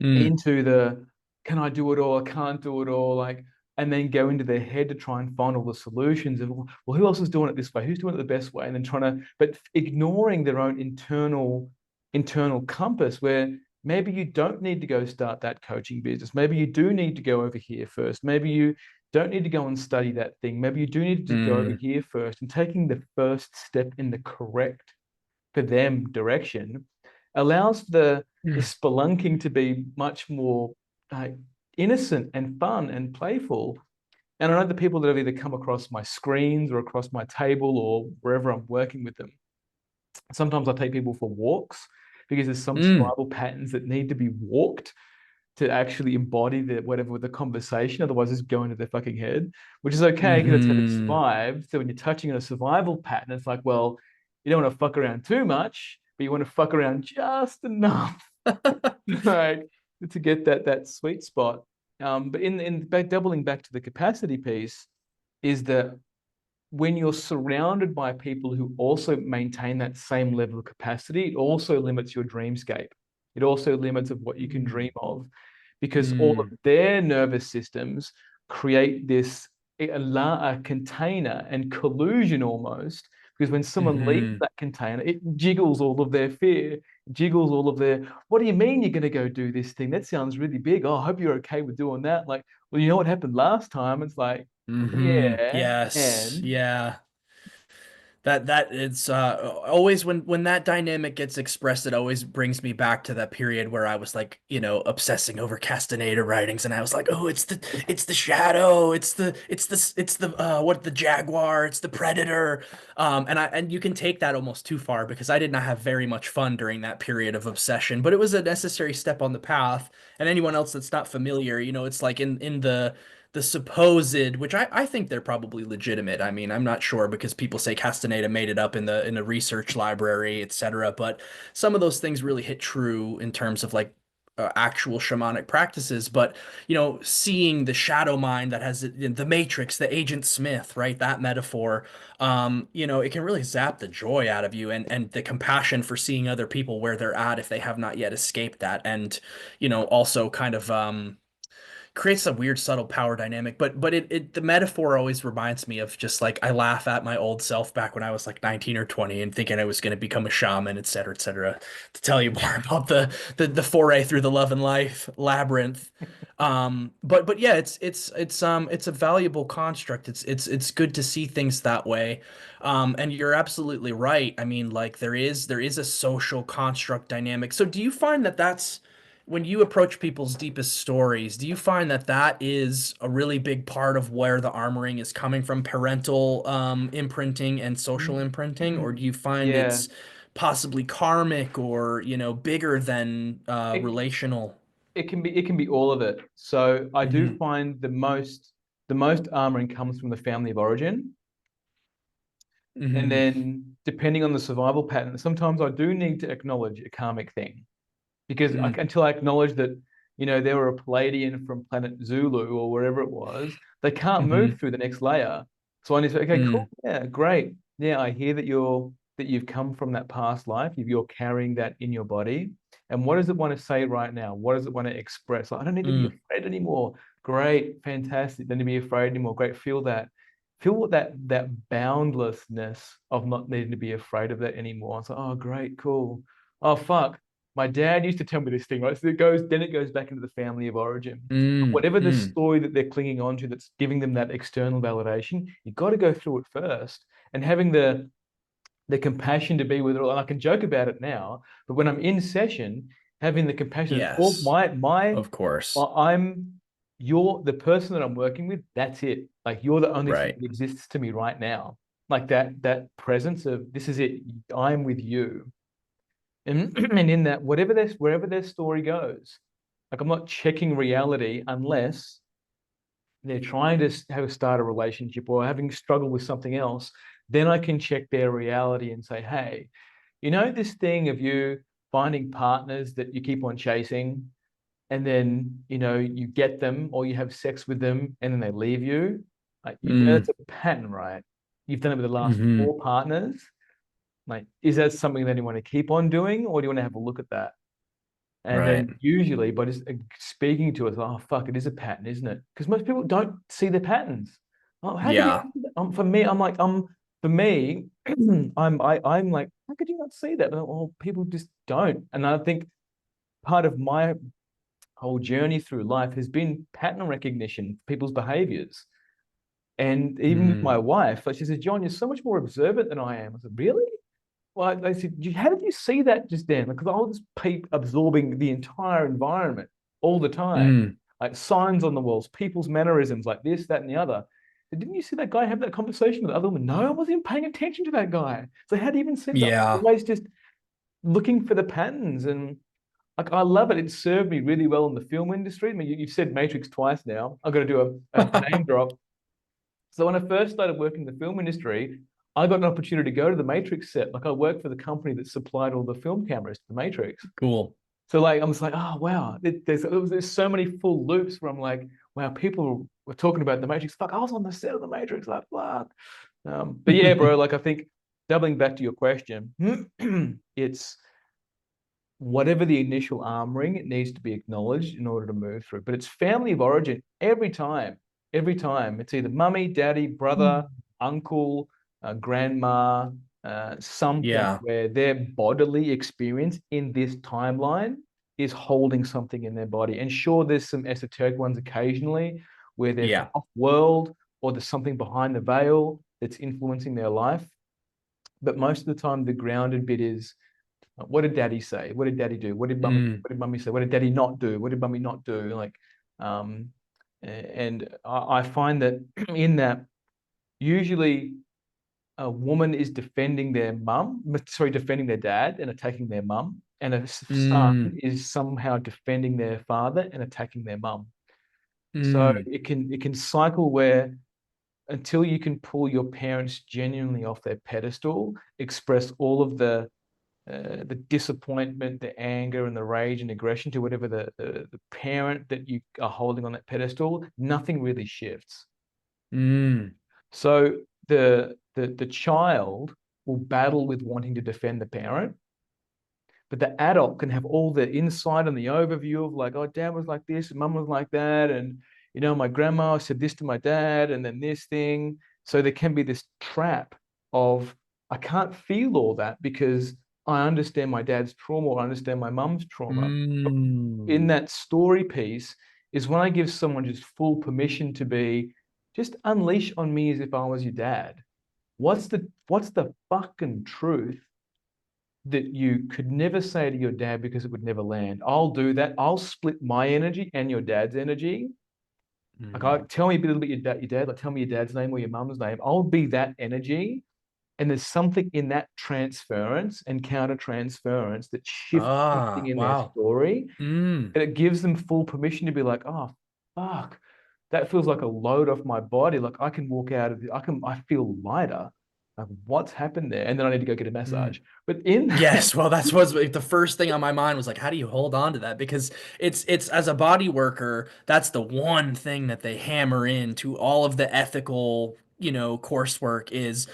mm, into the can I do it all? I can't do it all. Like, and then go into their head to try and find all the solutions of, well, who else is doing it this way? Who's doing it the best way? And then trying to, but ignoring their own internal compass where maybe you don't need to go start that coaching business. Maybe you do need to go over here first. Maybe you don't need to go and study that thing. Maybe you do need to go over mm, here first and taking the first step in the correct for them direction allows the mm, spelunking to be much more uh, innocent and fun and playful. And I know the people that have either come across my screens or across my table or wherever I'm working with them. Sometimes I take people for walks because there's some mm, survival patterns that need to be walked to actually embody the whatever the conversation. Otherwise, it's going to their fucking head, which is okay because that's how they've mhm. survived. So when you're touching on a survival pattern, it's like, well, you don't want to fuck around too much, but you want to fuck around just enough, like to get that sweet spot. But in back doubling back to the capacity piece, is that when you're surrounded by people who also maintain that same level of capacity, it also limits your dreamscape. It also limits of what you can dream of, because all of Mm. their nervous systems create this a container and collusion almost. Because when someone leaves Mm-hmm. that container, it jiggles all of their fear, jiggles all of their, what do you mean you're going to go do this thing? That sounds really big. Oh, I hope you're okay with doing that. Like, well, you know what happened last time? It's like, Mm-hmm. yeah, Yes. and Yeah. That it's always when that dynamic gets expressed, it always brings me back to that period where I was like, obsessing over Castaneda writings, and I was like, oh, it's the shadow, it's the what the jaguar, it's the predator, and you can take that almost too far because I did not have very much fun during that period of obsession, but it was a necessary step on the path. And anyone else that's not familiar, it's like in the supposed, which I think they're probably legitimate. I mean, I'm not sure because people say Castaneda made it up in a research library, etc. But some of those things really hit true in terms of like actual shamanic practices. But seeing the shadow mind that has the Matrix, the Agent Smith, right? That metaphor, it can really zap the joy out of you and the compassion for seeing other people where they're at if they have not yet escaped that, and also kind of creates a weird subtle power dynamic, but it the metaphor always reminds me of just like I laugh at my old self back when I was like 19 or 20 and thinking I was going to become a shaman, et cetera, to tell you more about the foray through the love and life labyrinth. But yeah, it's a valuable construct. It's good to see things that way. And you're absolutely right. I mean, like there is a social construct dynamic. So do you find that that's when you approach people's deepest stories, do you find that that is a really big part of where the armoring is coming from, parental imprinting and social imprinting, or do you find yeah, it's possibly karmic or, bigger than it, relational? it can be all of it. So I do Hmm. find the most armoring comes from the family of origin. And Hmm. then depending on the survival pattern, sometimes I do need to acknowledge a karmic thing, because Mm. until I acknowledge that, they were a Palladian from planet Zulu or wherever it was, they can't move Hmm. through the next layer. So I need to say, okay, cool, Mm. yeah, great. Yeah, I hear that you've come from that past life. You're carrying that in your body. And what does it want to say right now? What does it want to express? Like, I don't need to be Mm. afraid anymore. Great, fantastic. Don't need to be afraid anymore. Great. Feel that. Feel that boundlessness of not needing to be afraid of that anymore. It's like, oh, great, cool. Oh, fuck. My dad used to tell me this thing, right? So then it goes back into the family of origin. Mm. Whatever the Mm. story that they're clinging on to that's giving them that external validation, you've got to go through it first. And having the compassion to be with it all. And I can joke about it now, but when I'm in session, having the compassion, it's all Yes, my of course. I'm you're the person that I'm working with, that's it. Like, you're the only thing Right. that exists to me right now. Like that presence of, this is it. I'm with you. And and in that, wherever their story goes, like, I'm not checking reality unless they're trying to start a relationship or having struggled with something else. Then I can check their reality and say, hey, this thing of you finding partners that you keep on chasing, and then you get them or you have sex with them and then they leave you. Like, Mm. that's a pattern, right? You've done it with the last Hmm. four partners. Like, is that something that you want to keep on doing, or do you want to have a look at that? And Right. then usually by just speaking to us, oh fuck, it is a pattern, isn't it? Because most people don't see the patterns. Oh, how could you? Yeah. For me, I'm like, for me, I'm like, how could you not see that? Well, people just don't. And I think part of my whole journey through life has been pattern recognition, people's behaviors. And even with my Mm. wife, like, she said, John, you're so much more observant than I am. I said, really? Well, they said, how did you see that just then? Because I was absorbing the entire environment all the time, Mm. like signs on the walls, people's mannerisms, like this, that, and the other. So didn't you see that guy have that conversation with the other woman? No, I wasn't even paying attention to that guy. So how do you even see that? Yeah. Always just looking for the patterns, and like, I love it. It served me really well in the film industry. I mean, you've said Matrix twice now. I've got to do a name drop. So when I first started working in the film industry, I got an opportunity to go to the Matrix set. Like, I worked for the company that supplied all the film cameras to the Matrix. Cool. So like, I'm just like, oh wow, there's so many full loops where I'm like, wow, people were talking about the Matrix. Fuck, I was on the set of the Matrix. Like, fuck. But yeah, bro, like I think doubling back to your question, it's whatever the initial armoring, it needs to be acknowledged in order to move through. But it's family of origin every time. Every time. It's either mummy, daddy, brother, Mm. uncle, grandma, something Yeah, where their bodily experience in this timeline is holding something in their body. And sure, there's some esoteric ones occasionally where they're from yeah. off world or there's something behind the veil that's influencing their life. But most of the time, the grounded bit is what did daddy say? What did daddy do? Mm, What did mummy say? What did daddy not do? What did mummy not do? Like, and I find that in that usually a woman is defending their mum, sorry, defending their dad and attacking their mum, and a son mm, is somehow defending their father and attacking their mum. So mm, it can cycle where until you can pull your parents genuinely off their pedestal, express all of the disappointment, the anger, and the rage and aggression to whatever the parent that you are holding on that pedestal, nothing really shifts. mm, So the child will battle with wanting to defend the parent, but the adult can have all the insight and the overview of like, oh, dad was like this, and mum was like that, and my grandma said this to my dad, and then this thing. So there can be this trap of I can't feel all that because I understand my dad's trauma or I understand my mum's trauma. In mm. that story piece is when I give someone just full permission to be just unleash on me as if I was your dad. What's the fucking truth that you could never say to your dad because it would never land? I'll do that. I'll split my energy and your dad's energy. Like, Mm. tell me a little bit your dad. Like, tell me your dad's name or your mum's name. I'll be that energy. And there's something in that transference and countertransference that shifts something Ah, in their wow. story. Mm. And it gives them full permission to be like, oh, fuck, that feels like a load off my body. Like I can walk out of it. I feel lighter. Like what's happened there? And then I need to go get a Mm. massage. But in that, Yes, well, that's what's like, the first thing on my mind was like, how do you hold on to that? Because it's as a body worker, that's the one thing that they hammer into all of the ethical, coursework is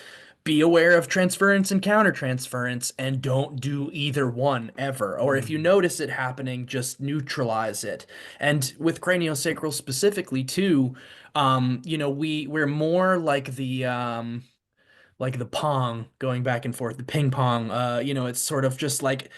be aware of transference and countertransference and don't do either one ever. Or if you mm, notice it happening, just neutralize it. And with craniosacral specifically too, we're more like the pong going back and forth, the ping pong. It's sort of just like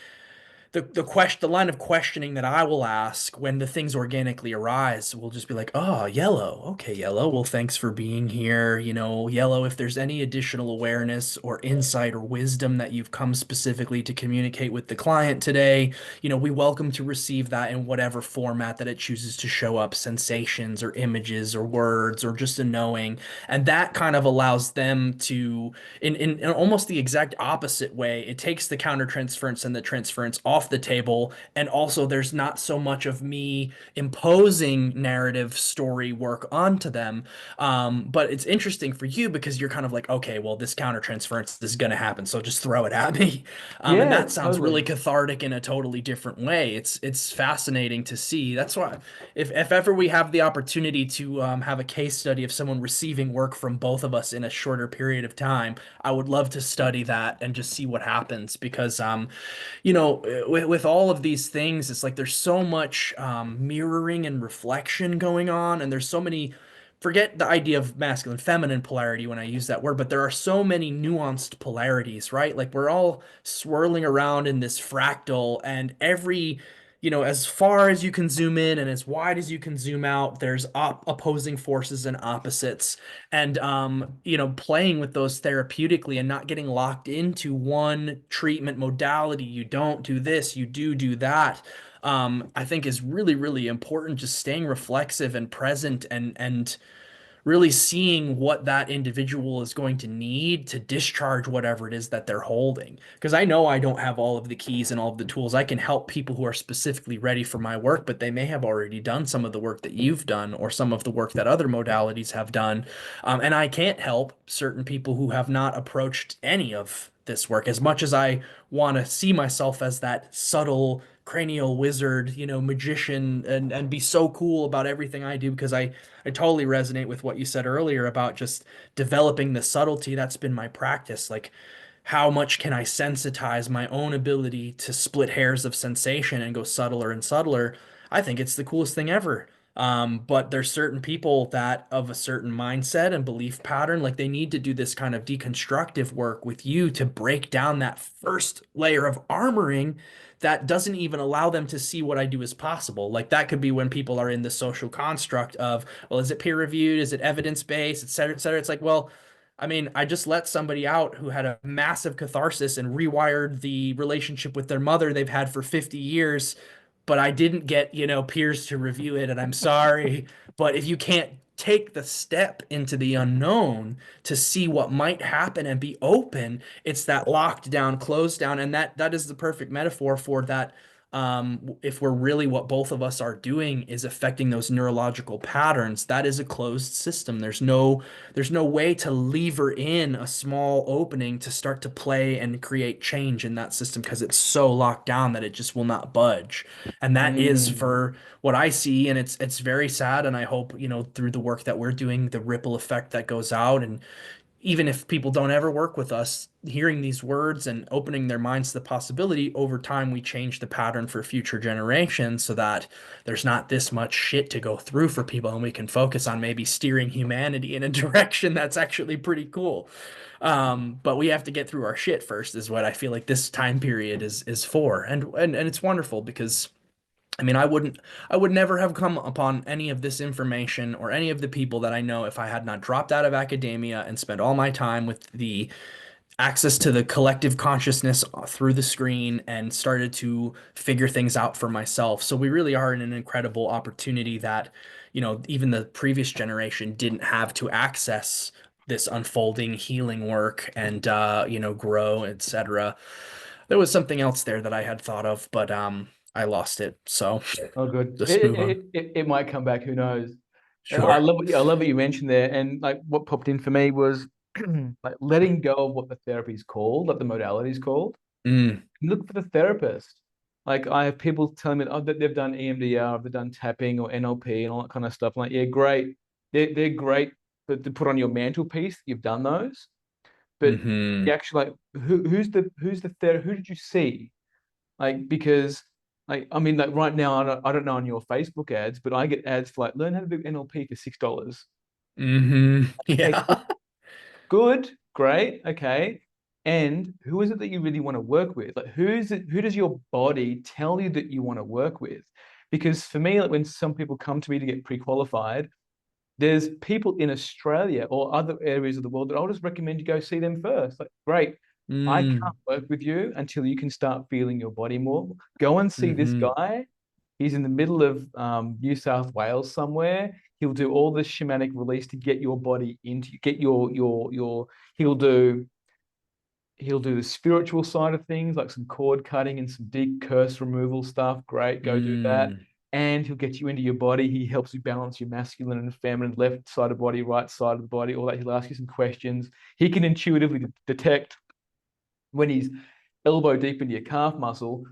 the line of questioning that I will ask when the things organically arise will just be like, oh, yellow. Okay, yellow. Well, thanks for being here. Yellow, if there's any additional awareness or insight or wisdom that you've come specifically to communicate with the client today, we welcome to receive that in whatever format that it chooses to show up, sensations or images or words or just a knowing. And that kind of allows them to in almost the exact opposite way. It takes the countertransference and the transference off the table, and also there's not so much of me imposing narrative story work onto them. But it's interesting for you because you're kind of like, okay, well, this countertransference is going to happen, so just throw it at me. And yeah, that sounds really totally. cathartic in a totally different way. It's fascinating to see. That's why if ever we have the opportunity to have a case study of someone receiving work from both of us in a shorter period of time, I would love to study that and just see what happens because with all of these things, it's like there's so much mirroring and reflection going on, and there's so many. Forget the idea of masculine feminine polarity when I use that word, but there are so many nuanced polarities, right? Like we're all swirling around in this fractal, and as far as you can zoom in and as wide as you can zoom out, there's opposing forces and opposites. And playing with those therapeutically and not getting locked into one treatment modality. You don't do this, you do that. I think is really, really important. Just staying reflexive and present and really seeing what that individual is going to need to discharge whatever it is that they're holding. Because I know I don't have all of the keys and all of the tools. I can help people who are specifically ready for my work, but they may have already done some of the work that you've done or some of the work that other modalities have done. And I can't help certain people who have not approached any of this work as much as I want to see myself as that subtle cranial wizard, magician, and be so cool about everything I do, because I totally resonate with what you said earlier about just developing the subtlety. That's been my practice. Like, how much can I sensitize my own ability to split hairs of sensation and go subtler and subtler? I think it's the coolest thing ever. But there's certain people that of a certain mindset and belief pattern, like they need to do this kind of deconstructive work with you to break down that first layer of armoring that doesn't even allow them to see what I do as possible. Like that could be when people are in the social construct of, well, is it peer reviewed? Is it evidence based, et cetera, et cetera? It's like, well, I mean, I just let somebody out who had a massive catharsis and rewired the relationship with their mother they've had for 50 years, but I didn't get, peers to review it, and I'm sorry. But if you can't take the step into the unknown to see what might happen and be open, it's that locked down, closed down, and that is the perfect metaphor for that. If we're really, what both of us are doing is affecting those neurological patterns, that is a closed system. There's no way to lever in a small opening to start to play and create change in that system, because it's so locked down that it just will not budge. And that is Mm. for what I see, and it's very sad. And I hope, through the work that we're doing, the ripple effect that goes out, and even if people don't ever work with us, hearing these words and opening their minds to the possibility, over time we change the pattern for future generations so that there's not this much shit to go through for people, and we can focus on maybe steering humanity in a direction that's actually pretty cool. But we have to get through our shit first, is what I feel like this time period is for. And it's wonderful because, I mean, I would never have come upon any of this information or any of the people that I know if I had not dropped out of academia and spent all my time with the access to the collective consciousness through the screen and started to figure things out for myself. So we really are in an incredible opportunity that, even the previous generation didn't have to access this unfolding healing work and grow, etc. There was something else there that I had thought of, but I lost it. So Oh, good. just move on. It might come back. Who knows? Sure. I love what you mentioned there, and like what popped in for me was like letting go of what the therapy is called, what the modality is called. Mm, Look for the therapist. Like I have people telling me, oh, that they've done EMDR, they've done tapping or NLP and all that kind of stuff. I'm like, yeah, great. They're great to put on your mantelpiece. You've done those, but you hmm actually like who's the therapist? Who did you see? Like because like I mean like right now I don't know on your Facebook ads, but I get ads for like learn how to do NLP for $6. Okay, Yeah. good, great, okay. And who is it that you really want to work with? Like who does your body tell you that you want to work with? Because for me, like when some people come to me to get pre-qualified, there's people in Australia or other areas of the world that I'll just recommend you go see them first. Like, great, I Mm, can't work with you until you can start feeling your body more. Go and see this hmm guy. He's in the middle of New South Wales somewhere. He'll do all this shamanic release to get your body into get your. He'll do he'll do the spiritual side of things, like some cord cutting and some deep curse removal stuff. Great, go do that. mm, And he'll get you into your body. He helps you balance your masculine and feminine, left side of the body, right side of the body, all that. He'll ask you some questions. He can intuitively detect when he's elbow deep into your calf muscle.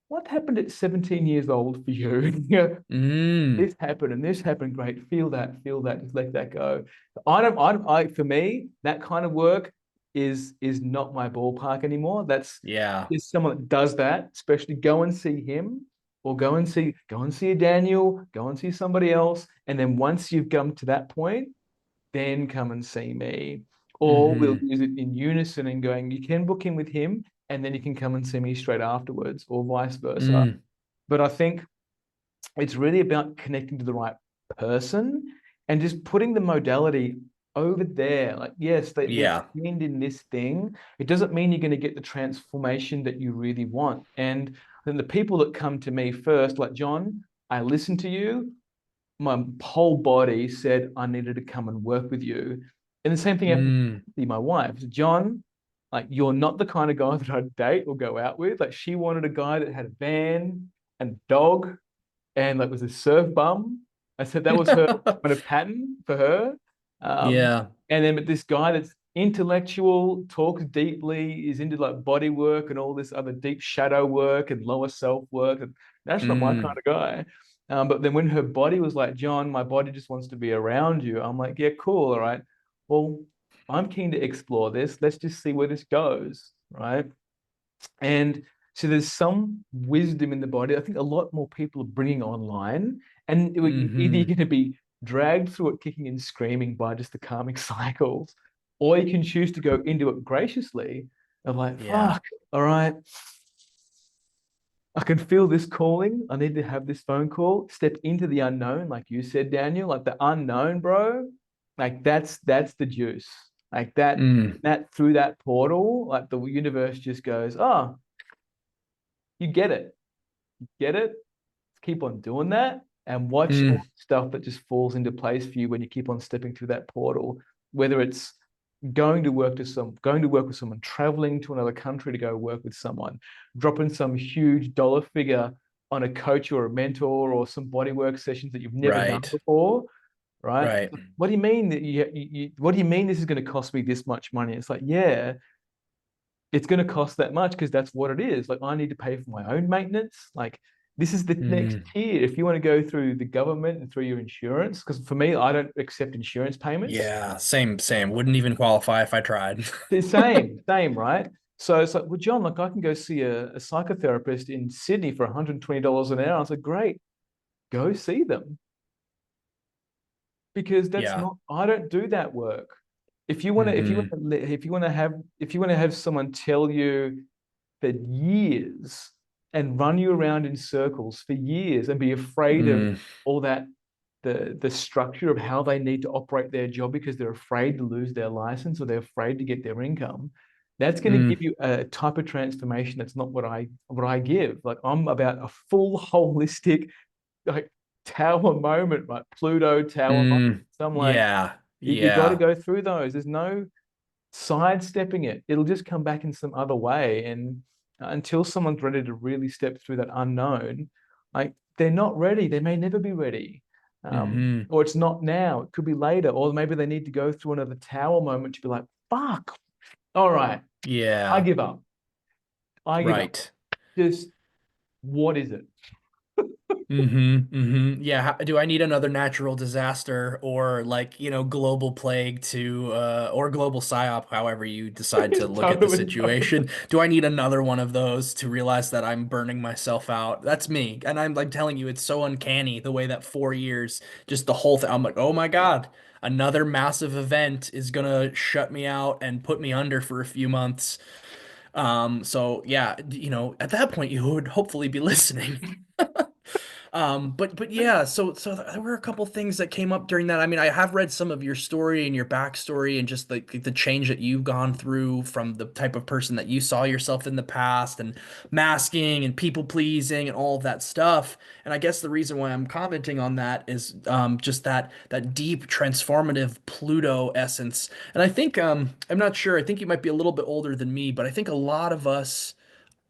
What happened at 17 years old for you? mm. This happened and this happened. Great. Feel that, just let that go. For me, that kind of work is not my ballpark anymore. That's Yeah. is someone that does that, especially go and see him or go and see a Daniel, go and see somebody else. And then once you've come to that point, then come and see me. Or we'll hmm use it in unison and going, you can book in with him and then you can come and see me straight afterwards, or vice versa. Mm, But I think it's really about connecting to the right person and just putting the modality over there. Like, yes, they're yeah. trained in this thing. It doesn't mean you're going to get the transformation that you really want. And then the people that come to me first, like John, I listened to you. My whole body said I needed to come and work with you. And the same thing happened Mm, with my wife. So John, like you're not the kind of guy that I'd date or go out with. Like she wanted a guy that had a van and dog and like was a surf bum. I said that was her kind of pattern for her. Um, yeah. and then but this guy that's intellectual, talks deeply, is into like body work and all this other deep shadow work and lower self work. And that's not my kind Mm. of guy. But then when her body was like, John, my body just wants to be around you, I'm like, yeah, cool. All right. Well, I'm keen to explore this. Let's just see where this goes. Right. And so there's some wisdom in the body. I think a lot more people are bringing online, and either you're Hmm. going to be dragged through it kicking and screaming by just the karmic cycles, or you can choose to go into it graciously of like, Yeah. fuck, all right, I can feel this calling. I need to have this phone call. Step into the unknown, like you said, Daniel, like the unknown, bro. Like that's the juice. Like Mm. that through that portal, like the universe just goes, oh, you get it. Get it? Keep on doing that and watch all Mm. the stuff that just falls into place for you when you keep on stepping through that portal, whether it's going to work with someone, traveling to another country to go work with someone, dropping some huge dollar figure on a coach or a mentor or some bodywork sessions that you've never done Right. before, right? Right. What do you mean that what do you mean this is going to cost me this much money? It's like, yeah, it's going to cost that much because that's what it is. Like I need to pay for my own maintenance. Like this is the next Mm. tier. If you want to go through the government and through your insurance, because for me, I don't accept insurance payments. Yeah. Same, same. Wouldn't even qualify if I tried. The same, right? So it's like, well, John, like I can go see a psychotherapist in Sydney for $120 an hour. I was like, great, go see them because that's Yeah. not. I don't do that work. Hmm. If you want to have someone tell you for years and run you around in circles for years and be afraid of Mm. all that the structure of how they need to operate their job because they're afraid to lose their license or they're afraid to get their income. That's going to give Mm. you a type of transformation that's not what I give. Like I'm about a full holistic like tower moment, right? Pluto tower moment. Mm. So I'm like, Yeah. you got to Yeah. go through those. There's no sidestepping it. It'll just come back in some other way. And until someone's ready to really step through that unknown, like they're not ready. They may never be ready. Hmm. Or it's not now. It could be later. Or maybe they need to go through another tower moment to be like, fuck, all right, I Yeah. give up. I give up. Right. Just what is it? Yeah. Do I need another natural disaster or like, global plague or global psyop, however you decide to look at the Totally, situation? totally. Do I need another one of those to realize that I'm burning myself out? That's me. And I'm like telling you, it's so uncanny the way that 4 years, just the whole thing. I'm like, oh my God, another massive event is gonna shut me out and put me under for a few months. So yeah, at that point you would hopefully be listening. But yeah, so there were a couple things that came up during that. I mean, I have read some of your story and your backstory and just the change that you've gone through from the type of person that you saw yourself in the past and masking and people pleasing and all of that stuff. And I guess the reason why I'm commenting on that is just that deep transformative Pluto essence. And I think I'm not sure. I think you might be a little bit older than me, but I think a lot of us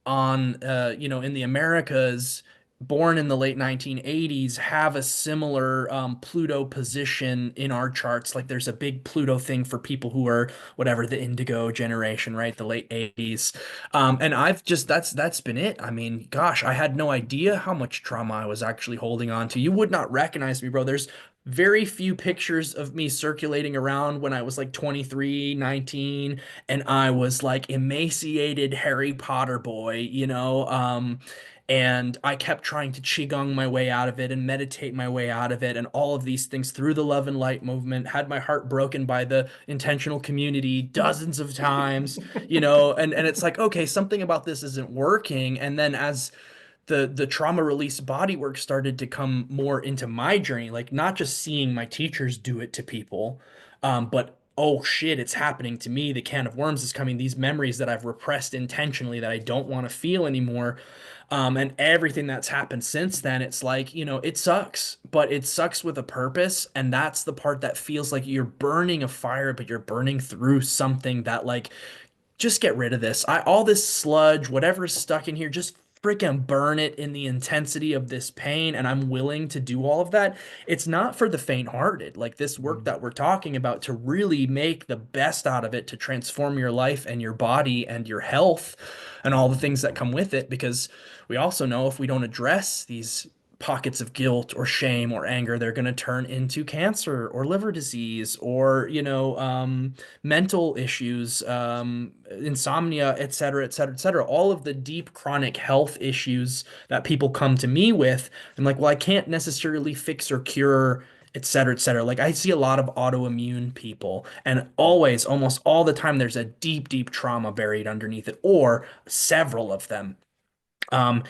in the Americas, born in the late 1980s, have a similar Pluto position in our charts. Like there's a big Pluto thing for people who are whatever the Indigo generation, right? The late 80s. And I've just that's been it. I mean, gosh, I had no idea how much trauma I was actually holding on to. You would not recognize me, bro. There's very few pictures of me circulating around when I was like 23, 19, and I was like emaciated Harry Potter boy, and I kept trying to qigong my way out of it and meditate my way out of it and all of these things through the love and light movement, had my heart broken by the intentional community dozens of times, and it's like, okay, something about this isn't working. And then as the trauma release bodywork started to come more into my journey, like not just seeing my teachers do it to people, but oh shit, it's happening to me. The can of worms is coming. These memories that I've repressed intentionally that I don't want to feel anymore. And everything that's happened since then, it's like, it sucks, but it sucks with a purpose. And that's the part that feels like you're burning a fire, but you're burning through something that like just get rid of this. All this sludge, whatever's stuck in here, just freaking burn it in the intensity of this pain and I'm willing to do all of that, it's not for the faint-hearted. Like this work Mm. that we're talking about to really make the best out of it, to transform your life and your body and your health and all the things that come with it, because we also know if we don't address these pockets of guilt or shame or anger, they're going to turn into cancer or liver disease or, mental issues, insomnia, et cetera, et cetera, et cetera. All of the deep chronic health issues that people come to me with. I'm like, well, I can't necessarily fix or cure, et cetera, et cetera. Like I see a lot of autoimmune people, and always, almost all the time, there's a deep, deep trauma buried underneath it, or several of them. Um,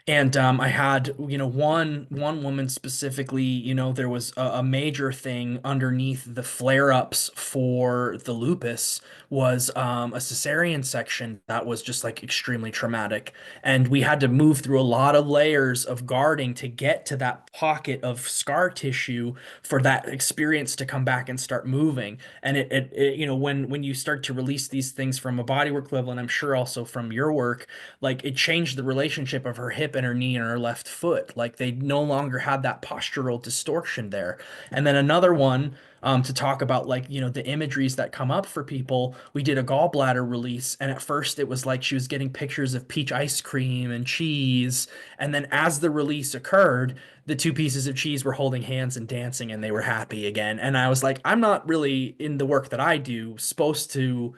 and I had, one woman specifically, there was a major thing underneath the flare-ups for the lupus was a cesarean section that was just like extremely traumatic. And we had to move through a lot of layers of guarding to get to that pocket of scar tissue for that experience to come back and start moving. And when you start to release these things from a bodywork level, and I'm sure also from your work, like it changed the relationship of her hip and her knee and her left foot. Like they no longer had that postural distortion there. And then another one, to talk about like, the imageries that come up for people. We did a gallbladder release, and at first it was like she was getting pictures of peach ice cream and cheese. And then as the release occurred, the two pieces of cheese were holding hands and dancing and they were happy again. And I was like, I'm not really in the work that I do supposed to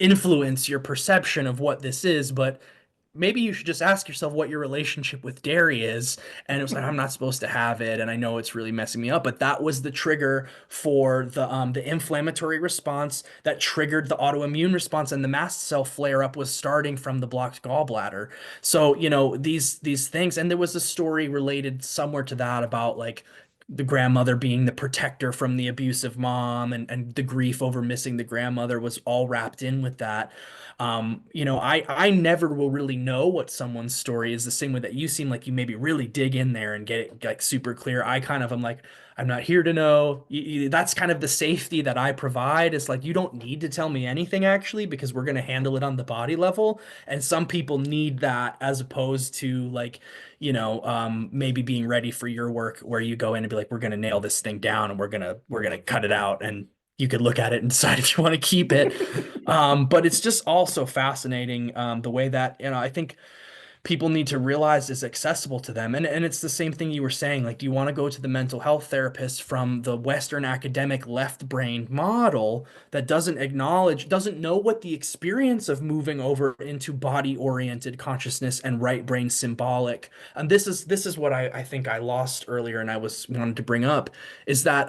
influence your perception of what this is, but maybe you should just ask yourself what your relationship with dairy is. And it was like, I'm not supposed to have it. And I know it's really messing me up, but that was the trigger for the inflammatory response that triggered the autoimmune response. And the mast cell flare up was starting from the blocked gallbladder. So, these things, and there was a story related somewhere to that about like, the grandmother being the protector from the abusive mom, and the grief over missing the grandmother was all wrapped in with that. I never will really know what someone's story is, the same way that you seem like you maybe really dig in there and get it like super clear. I kind of am like, I'm not here to know. That's kind of the safety that I provide. Is like, you don't need to tell me anything actually, because we're going to handle it on the body level. And some people need that as opposed to like, maybe being ready for your work where you go in and be like, we're going to nail this thing down and we're going to cut it out, and you could look at it and decide if you want to keep it. But it's just also fascinating, the way that, I think people need to realize is accessible to them. And it's the same thing you were saying. Like, you want to go to the mental health therapist from the Western academic left brain model that doesn't know what the experience of moving over into body oriented consciousness and right brain symbolic. And this is what I think I lost earlier and I was wanted to bring up is that,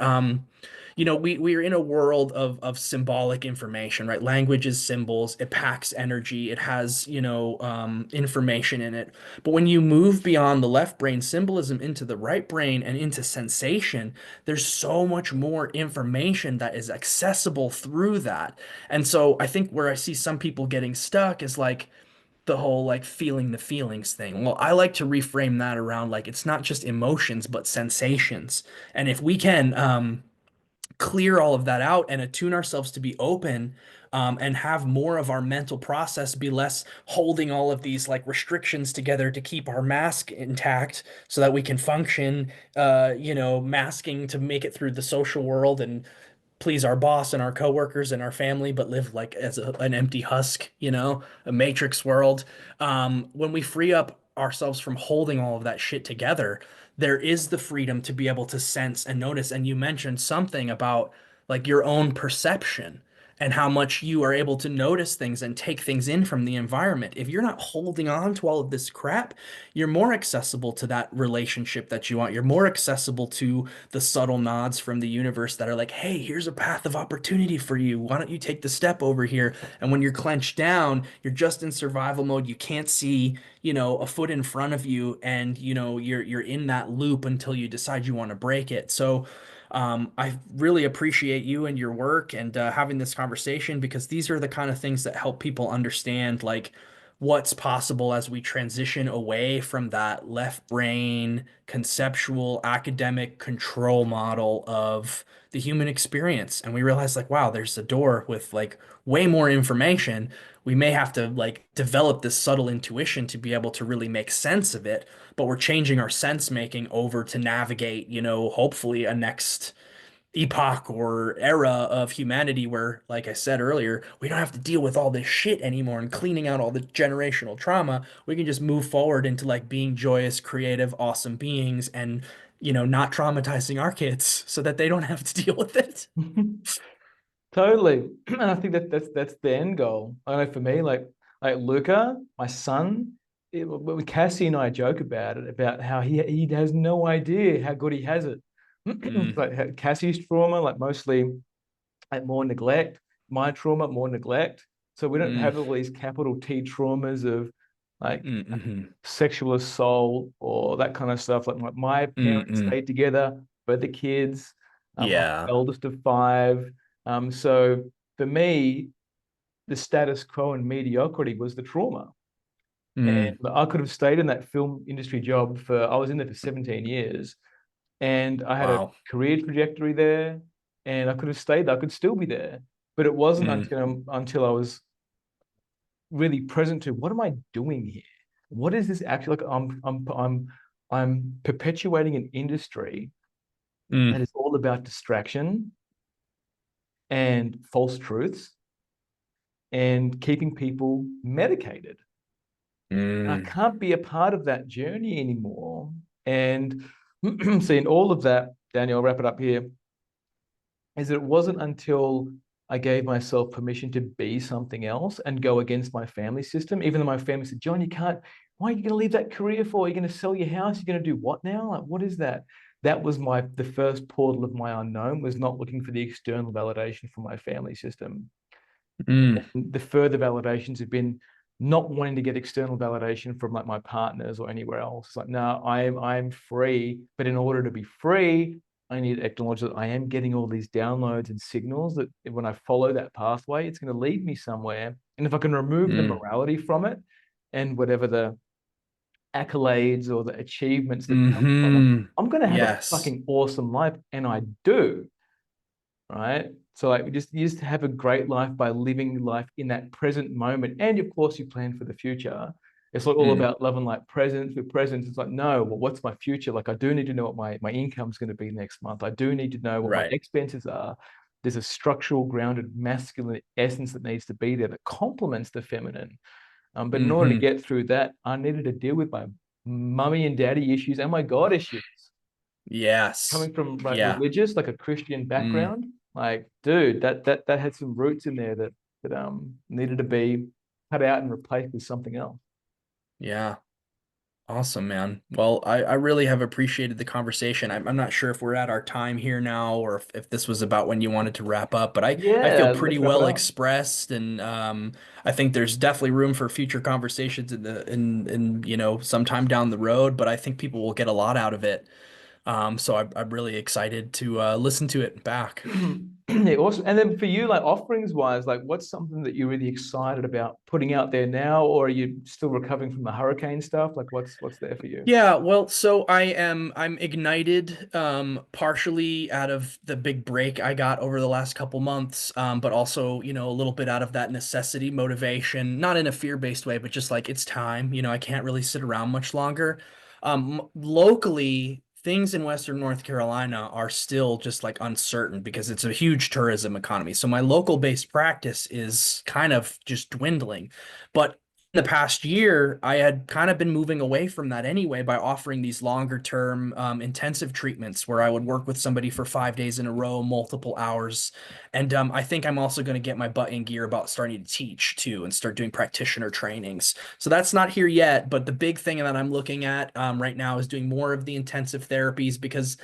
we're in a world of symbolic information, right? Language is symbols, it packs energy, it has, information in it. But when you move beyond the left brain symbolism into the right brain and into sensation, there's so much more information that is accessible through that. And so I think where I see some people getting stuck is like the whole like feeling the feelings thing. Well, I like to reframe that around like it's not just emotions, but sensations. And if we can, clear all of that out and attune ourselves to be open, and have more of our mental process be less holding all of these like restrictions together to keep our mask intact so that we can function, masking to make it through the social world and please our boss and our coworkers and our family, but live like as an empty husk, a matrix world. When we free up ourselves from holding all of that shit together, there is the freedom to be able to sense and notice. And you mentioned something about like your own perception and how much you are able to notice things and take things in from the environment. If you're not holding on to all of this crap, you're more accessible to that relationship that you want. You're more accessible to the subtle nods from the universe that are like, hey, here's a path of opportunity for you. Why don't you take the step over here? And when you're clenched down, you're just in survival mode. You can't see, a foot in front of you, and you're in that loop until you decide you want to break it. So I really appreciate you and your work and having this conversation, because these are the kind of things that help people understand like what's possible as we transition away from that left brain conceptual academic control model of the human experience. And we realize like, wow, there's a door with like way more information. We may have to like develop this subtle intuition to be able to really make sense of it, but we're changing our sense making over to navigate, hopefully a next epoch or era of humanity where, like I said earlier, we don't have to deal with all this shit anymore and cleaning out all the generational trauma. We can just move forward into like being joyous, creative, awesome beings and, not traumatizing our kids so that they don't have to deal with it. Totally. And I think that's the end goal. I know for me, like Luca, my son, Cassie and I joke about it, about how he has no idea how good he has it. Mm, Like Cassie's trauma, like mostly like more neglect, my trauma, more neglect. So we don't mm, have all these capital T traumas of like mm, mm, sexual assault or that kind of stuff. Like my mm, parents mm. stayed together, but the kids, I'm Yeah. the eldest of five. So for me, the status quo and mediocrity was the trauma. Mm, And I could have stayed in that film industry job I was in there for 17 years and I had a wow. career trajectory there and I could have stayed there. I could still be there. But it wasn't Mm, until I was really present to what am I doing here? What is this actually like? I'm perpetuating an industry that mm, is all about distraction and false truths and keeping people medicated. And I mm, can't be a part of that journey anymore. And seeing all of that, Daniel, I'll wrap it up here, is that it wasn't until I gave myself permission to be something else and go against my family system, even though my family said, John, you can't, why are you going to leave that career for? You're going to sell your house? You're going to do what now? Like, what is that? That was the first portal of my unknown, was not looking for the external validation from my family system. mm, The further validations have been not wanting to get external validation from like my partners or anywhere else. It's like, no, I'm free, but in order to be free, I need to acknowledge that I am getting all these downloads and signals that when I follow that pathway, it's going to lead me somewhere. And if I can remove the mm, morality from it and whatever the accolades or the achievements that come from it, mm. I'm going to have a Yes. fucking awesome life. And I do, right? So like we just you just have a great life by living life in that present moment, and of course you plan for the future. It's like all Mm, about love and like presence. With presence, it's like no, well, what's my future? Like I do need to know what my income's going to be next month. I do need to know what my right. expenses are. There's a structural, grounded, masculine essence that needs to be there that complements the feminine. But in order to Hmm. get through that, I needed to deal with my mummy and daddy issues and my God issues Yes. coming from like Yeah. religious, like a Christian Mm, background, like dude, that had some roots in there that needed to be cut out and replaced with something else. yeah. Awesome, man. Well, I really have appreciated the conversation. I'm not sure if we're at our time here now or if this was about when you wanted to wrap up, but I feel Yeah, pretty let's wrap it well up. expressed and I think there's definitely room for future conversations in sometime down the road, but I think people will get a lot out of it. So I'm really excited to listen to it back. Yeah, awesome. And then for you, like offerings wise, like what's something that you're really excited about putting out there now, or are you still recovering from the hurricane stuff? Like what's there for you? Yeah, well, so I'm ignited partially out of the big break I got over the last couple months, but also, a little bit out of that necessity motivation, not in a fear-based way, but just like it's time, I can't really sit around much longer. Locally, things in Western North Carolina are still just like uncertain because it's a huge tourism economy. So my local based practice is kind of just dwindling. But in the past year, I had kind of been moving away from that anyway by offering these longer term intensive treatments where I would work with somebody for 5 days in a row, multiple hours. And I think I'm also going to get my butt in gear about starting to teach too and start doing practitioner trainings. So that's not here yet, but the big thing that I'm looking at right now is doing more of the intensive therapies because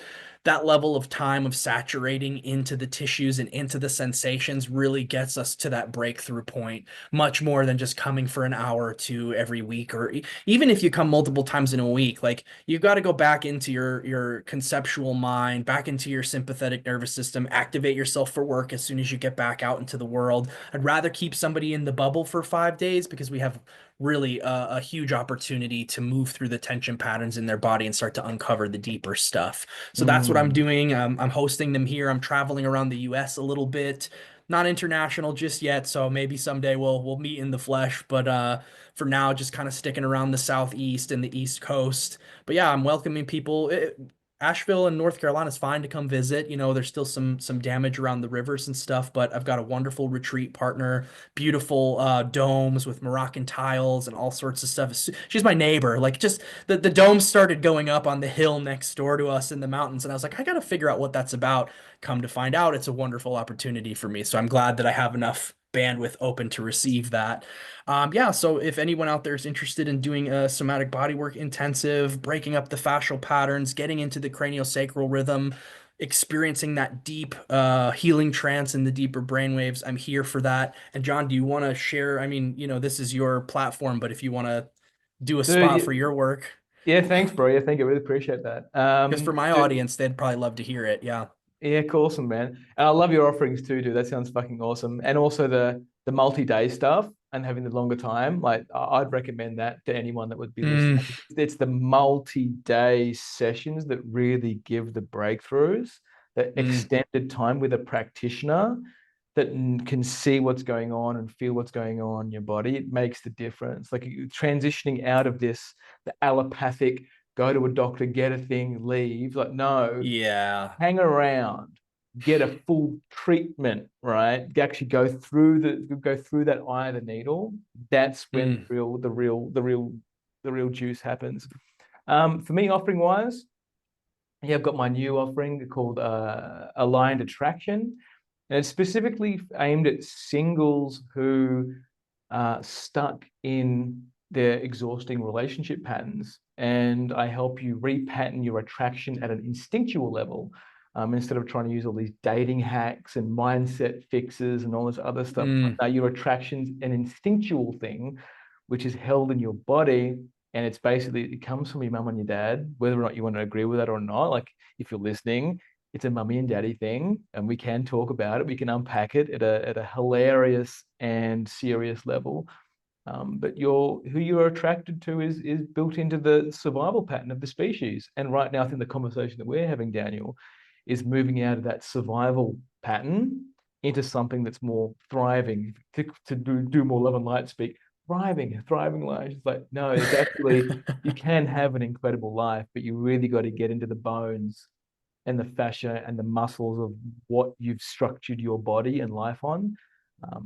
that level of time of saturating into the tissues and into the sensations really gets us to that breakthrough point much more than just coming for an hour or two every week or even if you come multiple times in a week like you've got to go back into your conceptual mind back into your sympathetic nervous system activate yourself for work as soon as you get back out into the world. I'd rather keep somebody in the bubble for 5 days because we have really a huge opportunity to move through the tension patterns in their body and start to uncover the deeper stuff. So that's what I'm Mm. doing. I'm hosting them here. I'm traveling around the US a little bit. Not international just yet, so maybe someday we'll meet in the flesh. But for now, just kind of sticking around the Southeast and the East Coast. But yeah, I'm welcoming people. Asheville and North Carolina is fine to come visit. You know, there's still some damage around the rivers and stuff, but I've got a wonderful retreat partner, beautiful domes with Moroccan tiles and all sorts of stuff. She's my neighbor. Like just the domes started going up on the hill next door to us in the mountains, and I was like, I got to figure out what that's about. Come to find out, it's a wonderful opportunity for me. So I'm glad that I have enough bandwidth open to receive that. Yeah, so if anyone out there is interested in doing a somatic bodywork intensive, breaking up the fascial patterns, getting into the craniosacral rhythm, experiencing that deep healing trance in the deeper brainwaves, I'm here for that. And John, do you want to share? I mean, you know, this is your platform, but if you want to do a spot for Dude, your work, yeah, thanks, bro. Yeah, thank you. I really appreciate that. just for my Dude, audience, they'd probably love to hear it. Yeah. yeah, awesome, man. And I love your offerings too, dude. That sounds fucking awesome. And also the multi-day stuff and having the longer time. Like I'd recommend that to anyone that would be Mm, listening. It's the multi-day sessions that really give the breakthroughs, the mm, extended time with a practitioner that can see what's going on and feel what's going on in your body. It makes the difference. Like transitioning out of this, the allopathic, go to a doctor, get a thing, leave. Like, no, yeah. hang around, get a full treatment, right? Actually go through that eye of the needle. That's when Mm, the real juice happens. For me, offering wise, yeah, I've got my new offering called Aligned Attraction, and it's specifically aimed at singles who are stuck in their exhausting relationship patterns. And I help you repattern your attraction at an instinctual level, instead of trying to use all these dating hacks and mindset fixes and all this other stuff. mm, Now, your attraction's an instinctual thing, which is held in your body. And it's basically, it comes from your mum and your dad, whether or not you want to agree with that or not. Like, if you're listening, it's a mummy and daddy thing, and we can talk about it. We can unpack it at a hilarious and serious level. But who you're attracted to is built into the survival pattern of the species. And right now, I think the conversation that we're having, Daniel, is moving out of that survival pattern into something that's more thriving. To do more love and light speak, thriving life. It's like, no, it's actually, you can have an incredible life, but you really got to get into the bones and the fascia and the muscles of what you've structured your body and life on.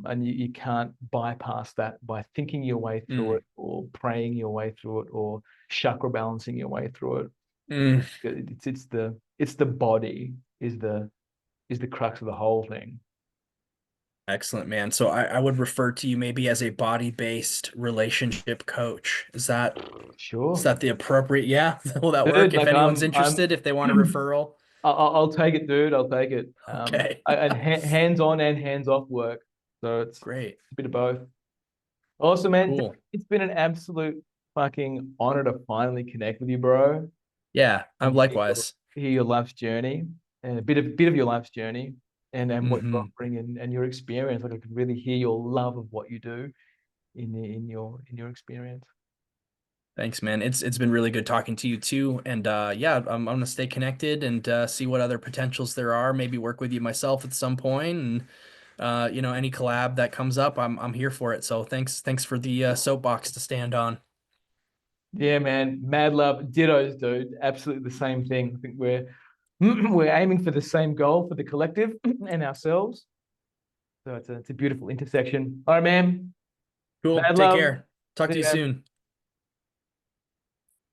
And you can't bypass that by thinking your way through mm, it or praying your way through it or chakra balancing your way through it. mm. It's the body is the crux of the whole thing. Excellent, man. So I would refer to you maybe as a body-based relationship coach. Is Sure, that the appropriate? Yeah. Will that work? dude. If Like anyone's I'm interested, if they want a referral. I'll take it, dude. I'll take it. Okay. And hands on and hands off work. So it's Great. a bit of both. Awesome, man. Cool. It's been an absolute fucking honor to finally connect with you, bro, Yeah, I'm and likewise. hear your life's journey and a bit of your life's journey and what you're Hmm. offering and your experience. Like I could really hear your love of what you do in your experience. Thanks, man. It's been really good talking to you too. And yeah, I'm gonna stay connected and see what other potentials there are. Maybe work with you myself at some point, and you know, any collab that comes up, I'm here for it. So thanks for the soapbox to stand on. Yeah, man. Mad love. Dittos, dude. Absolutely the same thing. I think we're aiming for the same goal for the collective and ourselves. So it's a beautiful intersection. All right, man. Cool. Mad Take love. care. Talk See to you ya. soon.